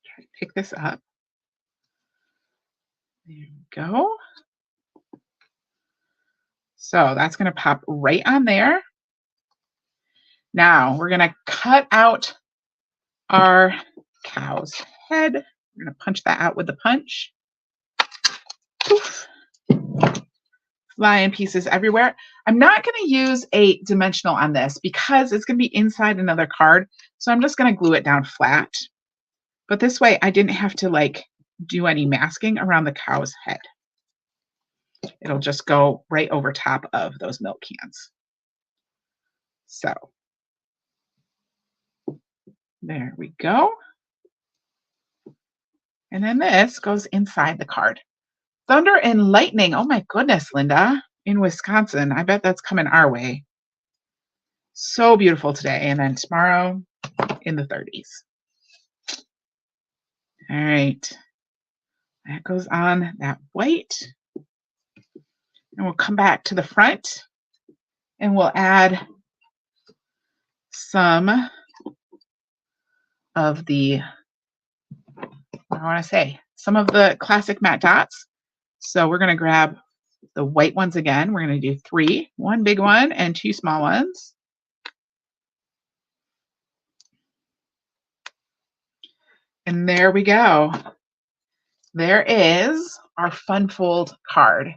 Try to pick this up. There we go. So that's going to pop right on there. Now we're going to cut out our cow's head. We're going to punch that out with the punch. Poof. Flying pieces everywhere. I'm not going to use a dimensional on this because it's going to be inside another card. So I'm just going to glue it down flat. But this way I didn't have to like do any masking around the cow's head. It'll just go right over top of those milk cans. So there we go. And then this goes inside the card. Thunder and lightning. Oh my goodness, Linda, in Wisconsin. I bet that's coming our way. So beautiful today. And then tomorrow in the 30s. All right. That goes on that white. And we'll come back to the front and we'll add some of the, what do I want to say, some of the classic matte dots. So we're going to grab the white ones again. We're going to do 3, 1 big one and 2 small ones. And there we go. There is our fun fold card.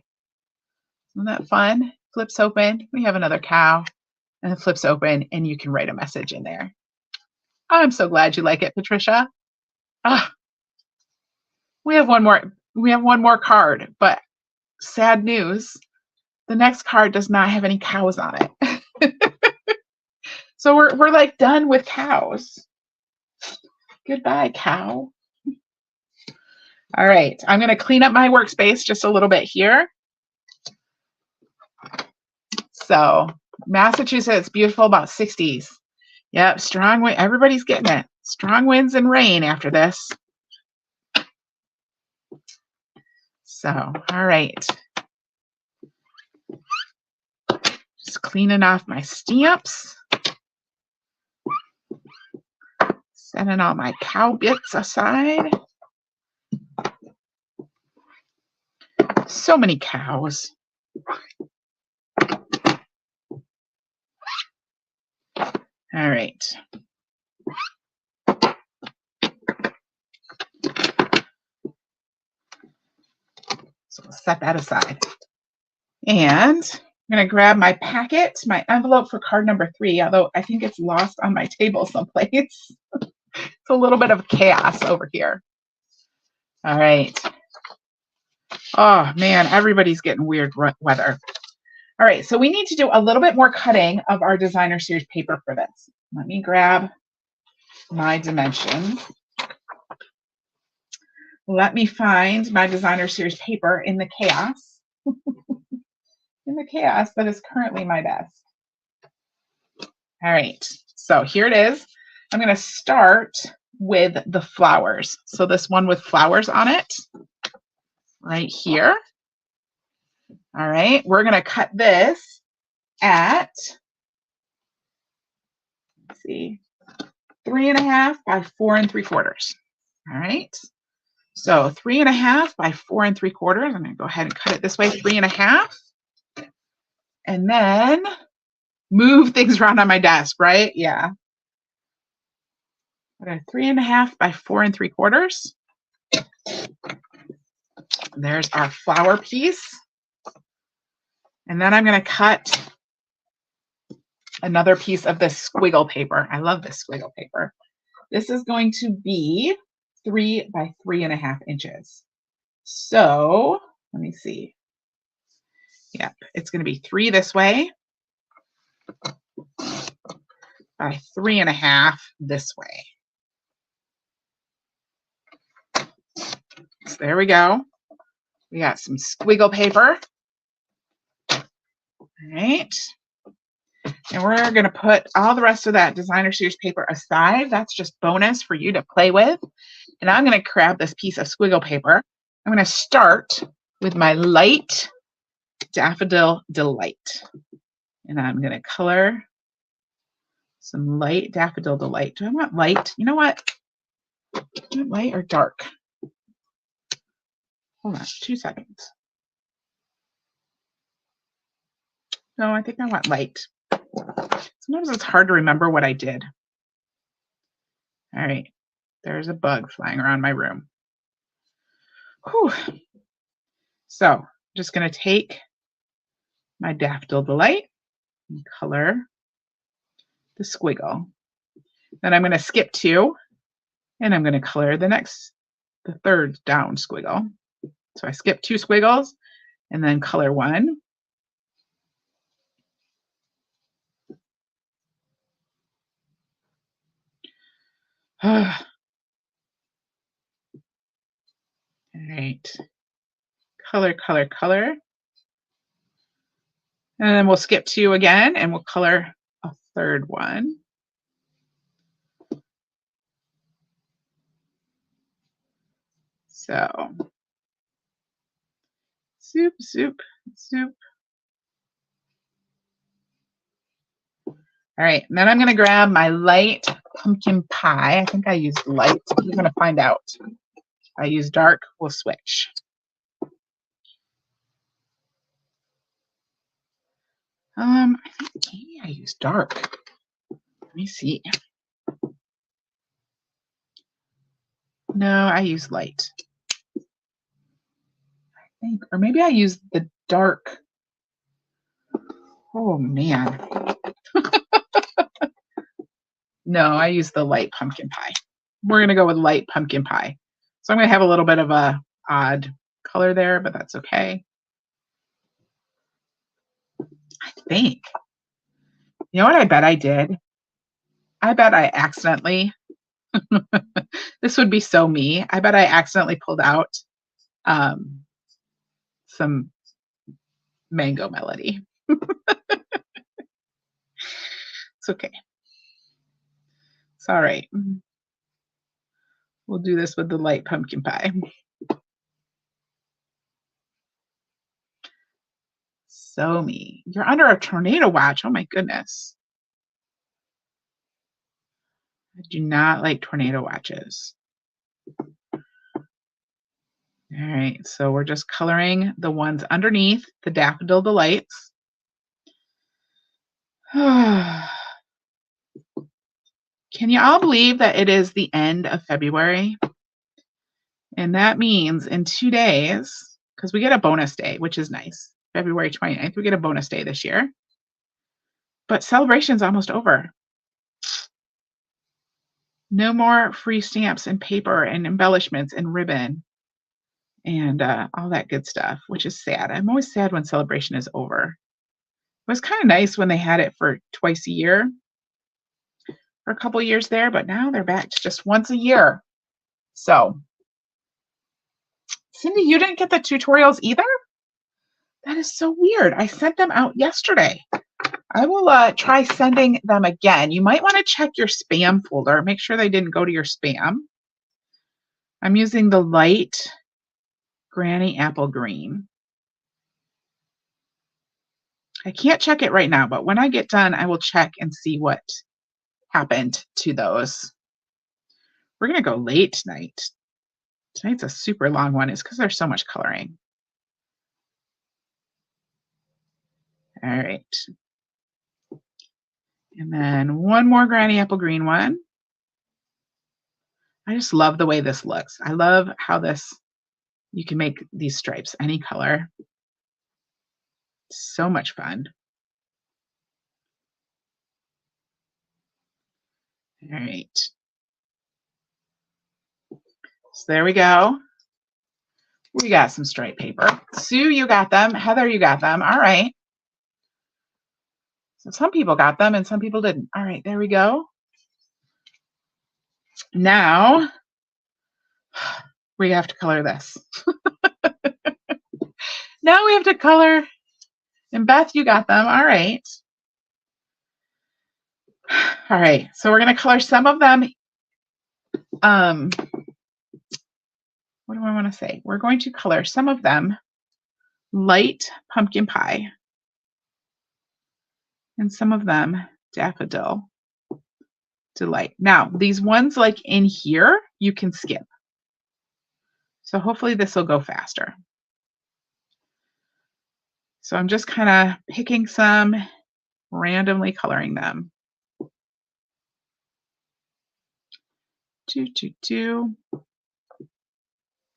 Isn't that fun? Flips open. We have another cow, and it flips open, and you can write a message in there. I'm so glad you like it, Patricia. Ah, we have one more card, but sad news. The next card does not have any cows on it. So we're like done with cows. Goodbye, cow. All right, I'm going to clean up my workspace just a little bit here. So Massachusetts, beautiful, about 60s. Yep, strong wind. Everybody's getting it. Strong winds and rain after this. So, all right. Just cleaning off my stamps. Setting all my cow bits aside. So many cows. All right. So we'll set that aside. And I'm going to grab my packet, my envelope for card number 3, although I think it's lost on my table someplace. It's a little bit of chaos over here. All right. Oh, man, everybody's getting weird weather. All right, so we need to do a little bit more cutting of our designer series paper for this. Let me grab my dimensions. Let me find my designer series paper in the chaos. In the chaos that is currently my desk. All right, so here it is. I'm going to start with the flowers. So this one with flowers on it, right here. All right, we're going to cut this at, let's see, 3.5 by 4 3/4. All right, so 3.5 by 4 3/4. I'm going to go ahead and cut it this way, 3.5, and then move things around on my desk, right? Yeah. Okay, 3.5 by 4 3/4. There's our flower piece. And then I'm going to cut another piece of this squiggle paper. I love this squiggle paper. This is going to be 3 by 3.5 inches. So let me see. Yep, it's going to be 3 this way by 3.5 this way. So there we go. We got some squiggle paper. All right. And we're going to put all the rest of that designer series paper aside. That's just bonus for you to play with. And I'm going to grab this piece of squiggle paper. I'm going to start with my light Daffodil Delight. And I'm going to color some light Daffodil Delight. Do I want light? You know what? Do I want light or dark? Hold on, 2 seconds. No, I think I want light. Sometimes it's hard to remember what I did. All right, there's a bug flying around my room. Whew. So I'm just going to take my Daffodil Delight and color the squiggle. Then I'm going to skip 2, and I'm going to color the third down squiggle. So I skip 2 squiggles and then color 1. All right. Color, color, color. And then we'll skip 2 again and we'll color a third one. So soup, soup, soup. All right, and then I'm going to grab my light pumpkin pie. I think I used light. We're going to find out. If I use dark, we'll switch. I think maybe I used dark. Let me see. No, I use light. I think, or maybe I used the dark. Oh man. No, I used the light pumpkin pie. We're going to go with light pumpkin pie. So I'm going to have a little bit of a odd color there, but that's okay. I think. You know what I bet I did? I bet I accidentally, this would be so me. I bet I accidentally pulled out some mango melody. It's okay. It's all right. We'll do this with the light pumpkin pie. So me. You're under a tornado watch. Oh my goodness. I do not like tornado watches. All right, so we're just coloring the ones underneath the daffodil delights. Can you all believe that it is the end of February? And that means in 2 days, because we get a bonus day, which is nice. February 29th, we get a bonus day this year. But celebration's almost over. No more free stamps and paper and embellishments and ribbon and all that good stuff, which is sad. I'm always sad when celebration is over. It was kind of nice when they had it for twice a year for a couple of years there, but now they're back to just once a year. So, Cindy, you didn't get the tutorials either? That is so weird. I sent them out yesterday. I will try sending them again. You might want to check your spam folder. Make sure they didn't go to your spam. I'm using the light Granny Apple Green. I can't check it right now, but when I get done, I will check and see what happened to those. We're going to go late tonight. Tonight's a super long one. It's because there's so much coloring. All right. And then one more Granny Apple Green one. I just love the way this looks. I love how this, you can make these stripes any color. So much fun. All right. So there we go. We got some stripe paper. Sue, you got them. Heather, you got them. All right. So some people got them and some people didn't. All right, there we go. Now we have to color this. Now we have to color, and Beth, you got them. All right. All right, so we're going to color some of them. What do I want to say? We're going to color some of them light pumpkin pie and some of them daffodil delight. Now, these ones like in here, you can skip. So hopefully this will go faster. So I'm just kind of picking some, randomly coloring them.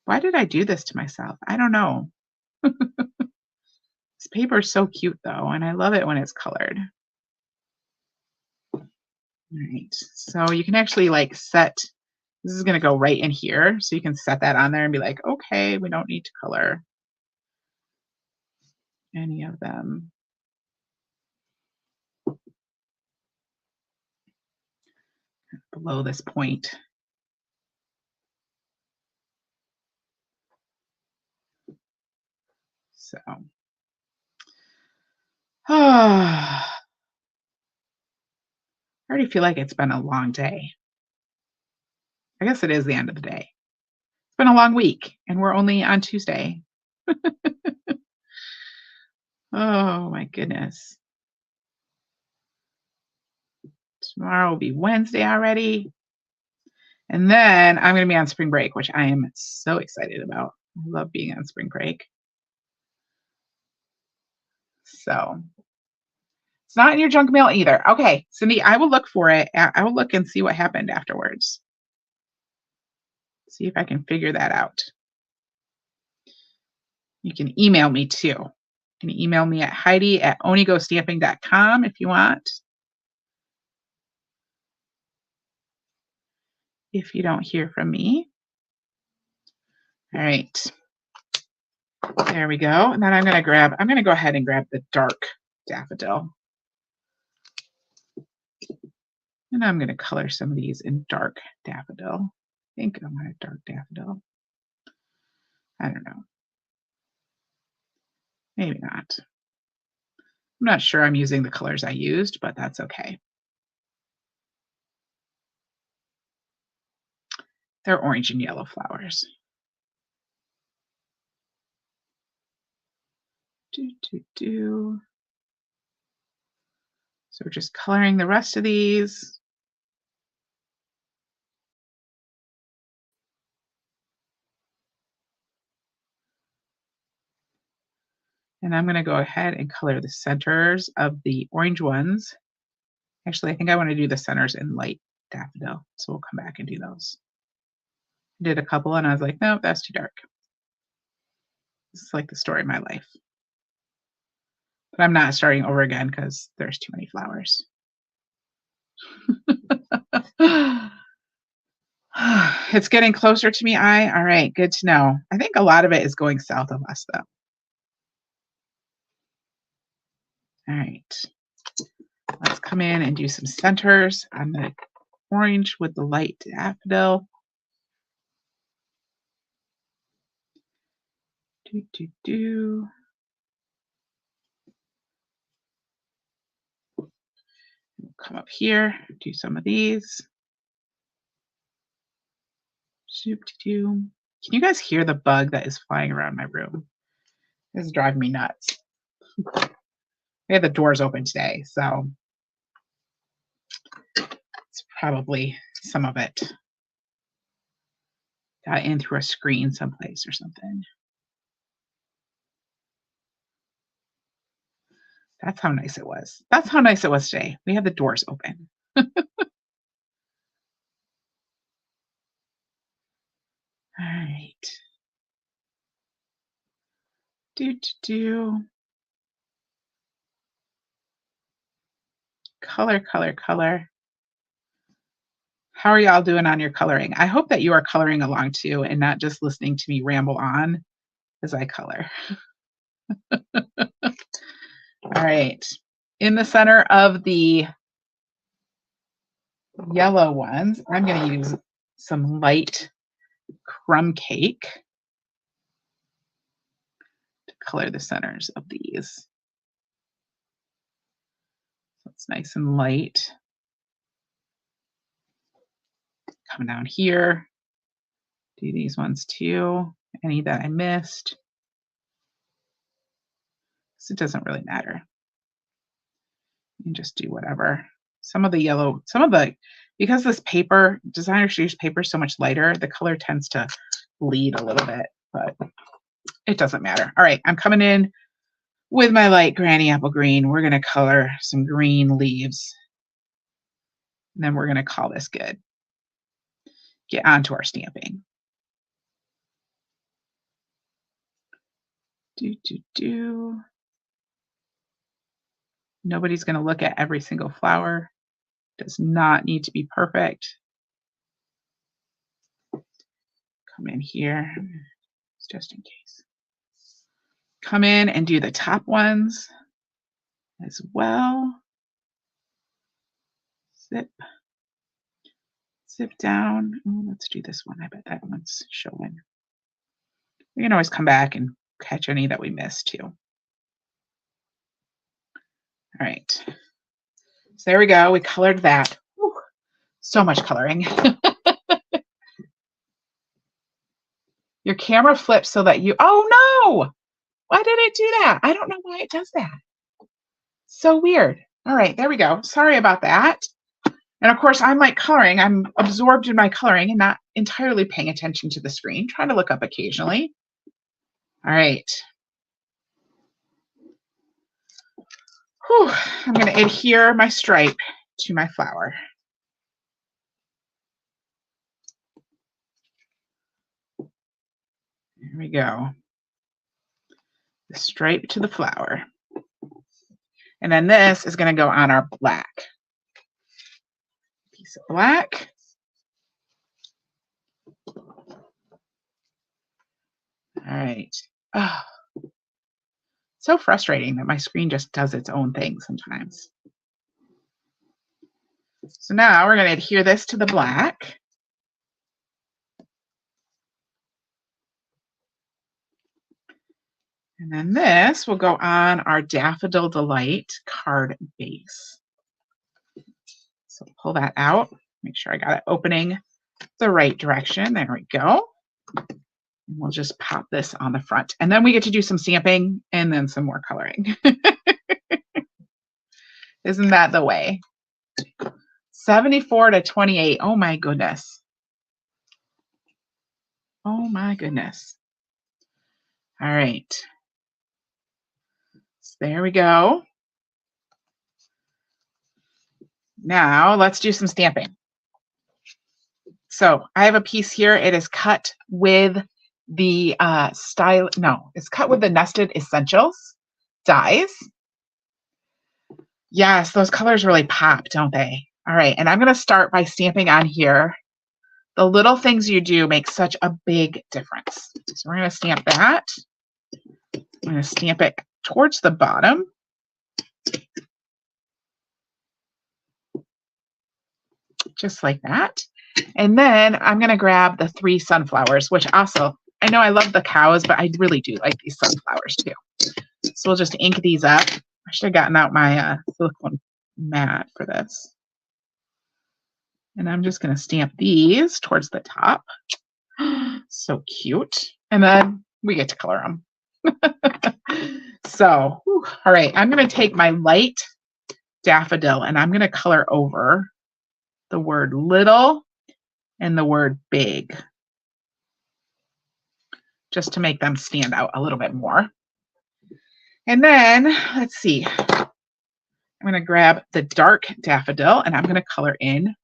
Why did I do this to myself? I don't know. This paper is so cute though, and I love it when it's colored. All right, so you can actually like set, this is going to go right in here, so you can set that on there and be like, okay, we don't need to color any of them. Below this point. So, I already feel like it's been a long day. I guess it is the end of the day. It's been a long week, and we're only on Tuesday. Oh my goodness. Tomorrow will be Wednesday already. And then I'm going to be on spring break, which I am so excited about. I love being on spring break. So it's not in your junk mail either. Okay, Cindy, I will look for it. I will look and see what happened afterwards. See if I can figure that out. You can email me too. You can email me at Heidi@onigostamping.com if you want. If you don't hear from me. All right. There we go. And then I'm going to go ahead and grab the dark daffodil. And I'm going to color some of these in dark daffodil. I think I want a dark daffodil. I don't know. Maybe not. I'm not sure I'm using the colors I used, but that's okay. They're orange and yellow flowers. So we're just coloring the rest of these. And I'm going to go ahead and color the centers of the orange ones. Actually, I think I want to do the centers in light daffodil. So we'll come back and do those. I did a couple and I was like, no, that's too dark. This is like the story of my life. But I'm not starting over again because there's too many flowers. It's getting closer to me, all right, good to know. I think a lot of it is going south of us though. All right, let's come in and do some centers on the orange with the light daffodil. Come up here, do some of these. Can you guys hear the bug that is flying around my room? This is driving me nuts. We had the doors open today, so it's probably some of it got in through a screen someplace or something. That's how nice it was. That's how nice it was today. We had the doors open. All right. Color. How are y'all doing on your coloring? I hope that you are coloring along too and not just listening to me ramble on as I color. All right. In the center of the yellow ones, I'm going to use some light crumb cake to color the centers of these. So it's nice and light. Come down here, do these ones too. Any that I missed. So it doesn't really matter. You can just do whatever. Some of the yellow, because this paper, designer series paper is so much lighter, the color tends to bleed a little bit, but it doesn't matter. All right, I'm coming in with my light granny apple green. We're going to color some green leaves. And then we're going to call this good. Get on to our stamping. Nobody's going to look at every single flower. Does not need to be perfect. Come in here, just in case. Come in and do the top ones as well. Zip down. Oh, let's do this one. I bet that one's showing. We can always come back and catch any that we missed too. All right. So there we go. We colored that. Whew, so much coloring. Your camera flips so that you, oh no! Why did it do that? I don't know why it does that. So weird. All right, there we go. Sorry about that. And of course, I'm like coloring. I'm absorbed in my coloring and not entirely paying attention to the screen, trying to look up occasionally. All right. Whew. I'm going to adhere my stripe to my flower. There we go. The stripe to the flower. And then this is going to go on our black. Piece of black. All right. Oh, so frustrating that my screen just does its own thing sometimes. So now we're going to adhere this to the black. And then this will go on our Daffodil Delight card base. So pull that out, make sure I got it opening the right direction. There we go. And we'll just pop this on the front. And then we get to do some stamping and then some more coloring. Isn't that the way? 74 to 28. Oh my goodness. Oh my goodness. All right. So there we go. Now let's do some stamping. So I have a piece here. It is cut with the it's cut with the Nested Essentials dies. Yes, those colors really pop, don't they? All right, and I'm going to start by stamping on here. The little things you do make such a big difference. So we're going to stamp that. I'm going to stamp it towards the bottom. Just like that. And then I'm going to grab the 3 sunflowers, which also, I know I love the cows, but I really do like these sunflowers too. So we'll just ink these up. I should have gotten out my silicone mat for this. And I'm just going to stamp these towards the top. So cute. And then we get to color them. So, all right, I'm going to take my light daffodil and I'm going to color over the word little and the word big, just to make them stand out a little bit more. And then, let's see, I'm going to grab the dark daffodil and I'm going to color in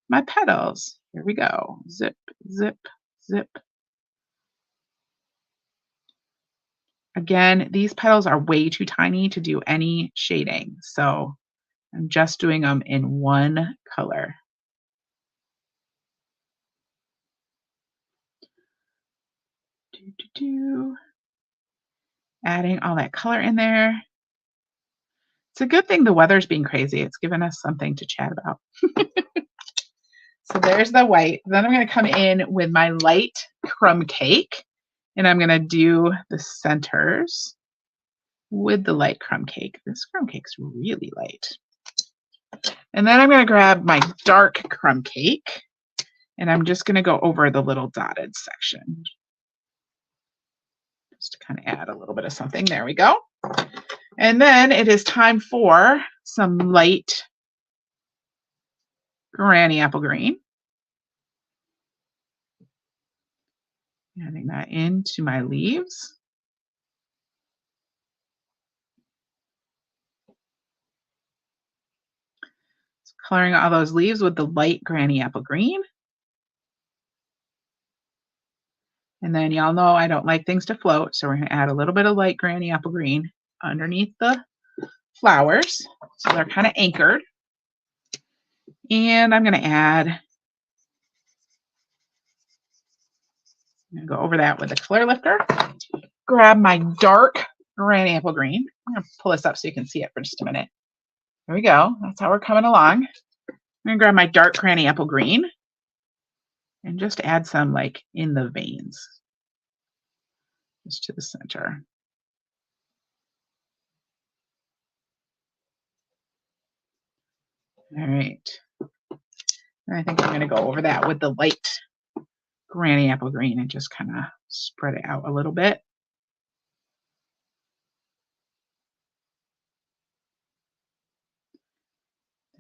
my petals. Here we go. Zip, zip, zip. Again, these petals are way too tiny to do any shading, so I'm just doing them in one color. Adding all that color in there. It's a good thing the weather's being crazy. It's given us something to chat about. So there's the white. Then I'm going to come in with my light crumb cake, and I'm going to do the centers with the light crumb cake. This crumb cake's really light. And then I'm going to grab my dark crumb cake, and I'm just going to go over the little dotted section. Just to kind of add a little bit of something. There we go. And then it is time for some light granny apple green. Adding that into my leaves. Coloring all those leaves with the light granny apple green. And then y'all know I don't like things to float, so we're going to add a little bit of light granny apple green underneath the flowers, so they're kind of anchored. And I'm going to add, I'm going to go over that with the color lifter. Grab my dark granny apple green. I'm going to pull this up so you can see it for just a minute. There we go. That's how we're coming along. I'm going to grab my dark granny apple green and just add some like in the veins, just to the center. All right. And I think I'm going to go over that with the light granny apple green and just kind of spread it out a little bit.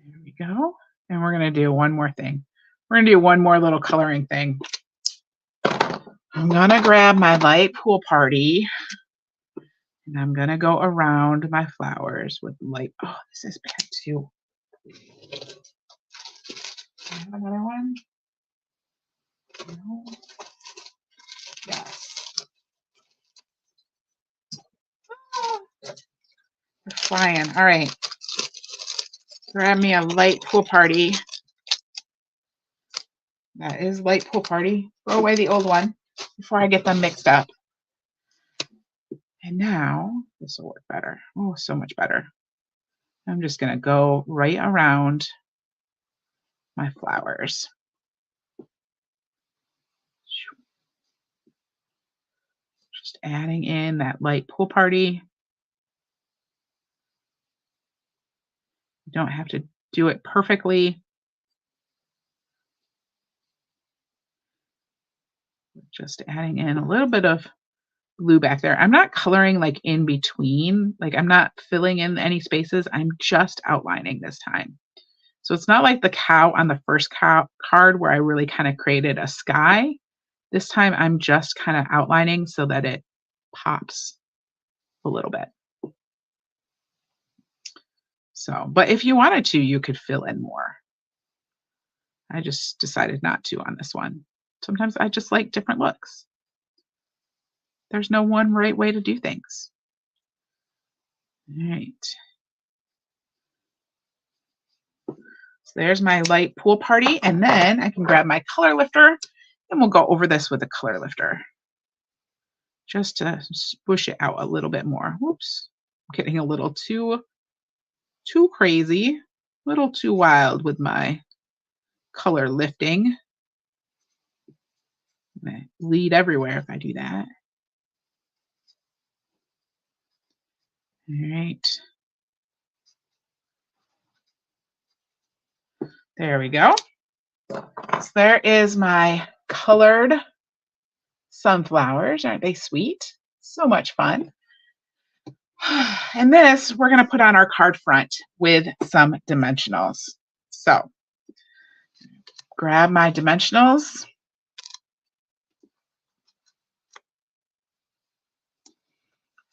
There we go. And we're going to do one more thing. We're going to do one more little coloring thing. I'm going to grab my light pool party and I'm going to go around my flowers with light. Oh, this is bad too. I have another one. No. Yes. Oh, they're flying. All right. Grab me a light pool party. That is light pool party. Throw away the old one before I get them mixed up. And now this will work better. Oh, so much better. I'm just going to go right around my flowers. Just adding in that light pool party. You don't have to do it perfectly. Just adding in a little bit of blue back there. I'm not coloring like in between, like I'm not filling in any spaces. I'm just outlining this time. So it's not like the cow on the first card where I really kind of created a sky. This time I'm just kind of outlining so that it pops a little bit. So, but if you wanted to, you could fill in more. I just decided not to on this one. Sometimes I just like different looks. There's no one right way to do things. All right. So there's my light pool party. And then I can grab my color lifter and we'll go over this with a color lifter just to squish it out a little bit more. Whoops. I'm getting a little too crazy, a little too wild with my color lifting. I'm gonna bleed everywhere if I do that. All right. There we go. So there is my colored sunflowers. Aren't they sweet? So much fun. And this we're going to put on our card front with some dimensionals. So grab my dimensionals.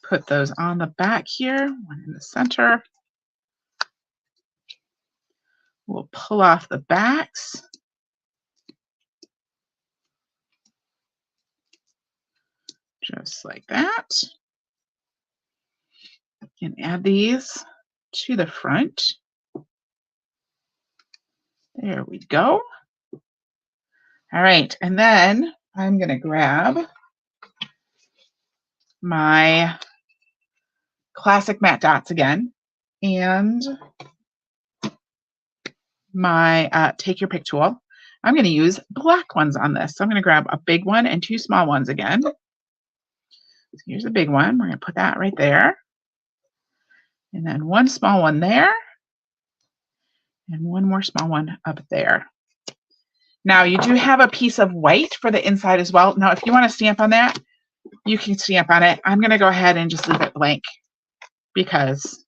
Put those on the back here, one in the center. We'll pull off the backs. Just like that. And add these to the front. There we go. All right, and then I'm going to grab my classic matte dots again and my take your pick tool. I'm going to use black ones on this. So I'm going to grab a big one and two small ones again. So here's a big one. We're going to put that right there. And then one small one there. And one more small one up there. Now you do have a piece of white for the inside as well. Now, if you want to stamp on that, you can stamp on it. I'm going to go ahead and just leave it blank because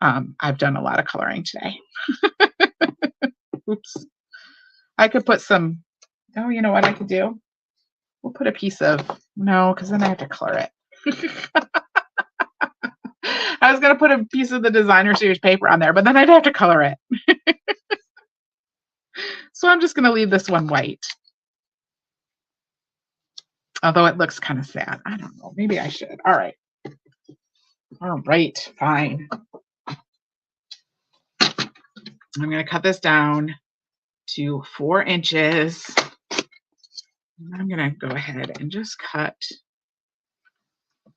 I've done a lot of coloring today. Oops. I could put some, oh, you know what I could do? We'll put a piece of, no, because then I have to color it. I was going to put a piece of the designer series paper on there, but then I'd have to color it. So I'm just going to leave this one white. Although it looks kind of sad. I don't know. Maybe I should. All right. All right. Fine. I'm going to cut this down to 4 inches. I'm going to go ahead and just cut.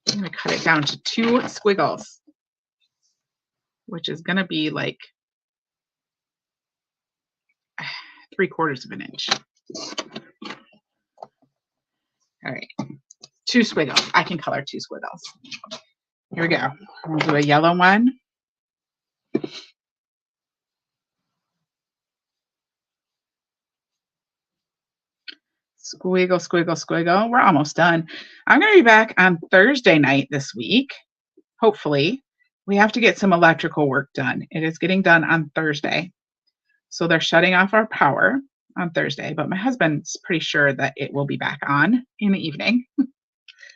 I'm going to cut it down to 2 squiggles, which is going to be like 3/4 of an inch. All right, 2 squiggles. I can color 2 squiggles. Here we go. We'll do a yellow one. Squiggle, squiggle, squiggle. We're almost done. I'm going to be back on Thursday night this week. Hopefully. We have to get some electrical work done. It is getting done on Thursday. So they're shutting off our power on Thursday, but my husband's pretty sure that it will be back on in the evening.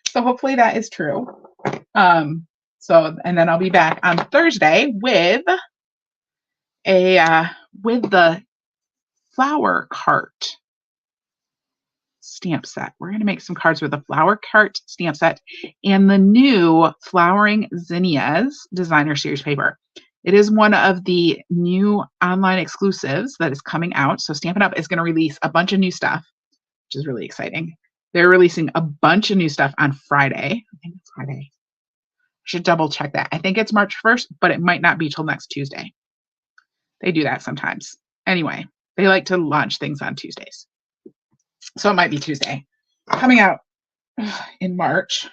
So hopefully that is true. And then I'll be back on Thursday with with the flower cart stamp set. We're going to make some cards with the flower cart stamp set and the new Flowering Zinnias designer series paper. It is one of the new online exclusives that is coming out. So Stampin' Up! Is going to release a bunch of new stuff, which is really exciting. They're releasing a bunch of new stuff on Friday. I think it's Friday. I should double check that. I think it's March 1st, but it might not be till next Tuesday. They do that sometimes. Anyway, they like to launch things on Tuesdays. So it might be Tuesday. Coming out in March.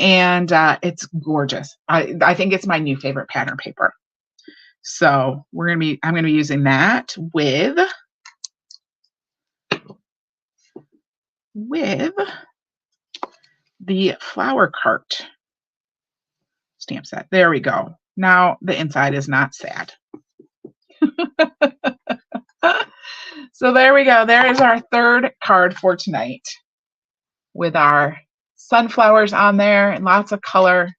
And it's gorgeous. I think it's my new favorite pattern paper. So I'm gonna be using that with the flower cart stamp set. There we go. Now the inside is not sad. So there we go. There is our third card for tonight with our sunflowers on there and lots of color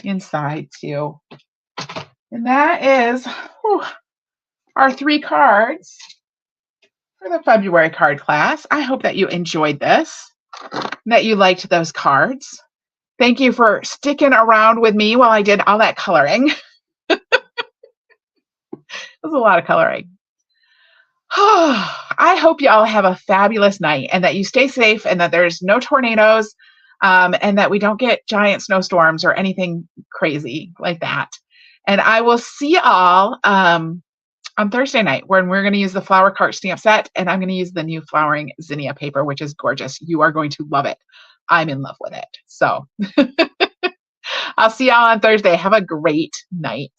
inside too. And that is our 3 cards for the February card class. I hope that you enjoyed this, that you liked those cards. Thank you for sticking around with me while I did all that coloring. It was a lot of coloring. I hope you all have a fabulous night and that you stay safe and that there's no tornadoes and that we don't get giant snowstorms or anything crazy like that. And I will see you all on Thursday night when we're going to use the flower cart stamp set and I'm going to use the new Flowering Zinnia paper, which is gorgeous. You are going to love it. I'm in love with it. So I'll see y'all on Thursday. Have a great night.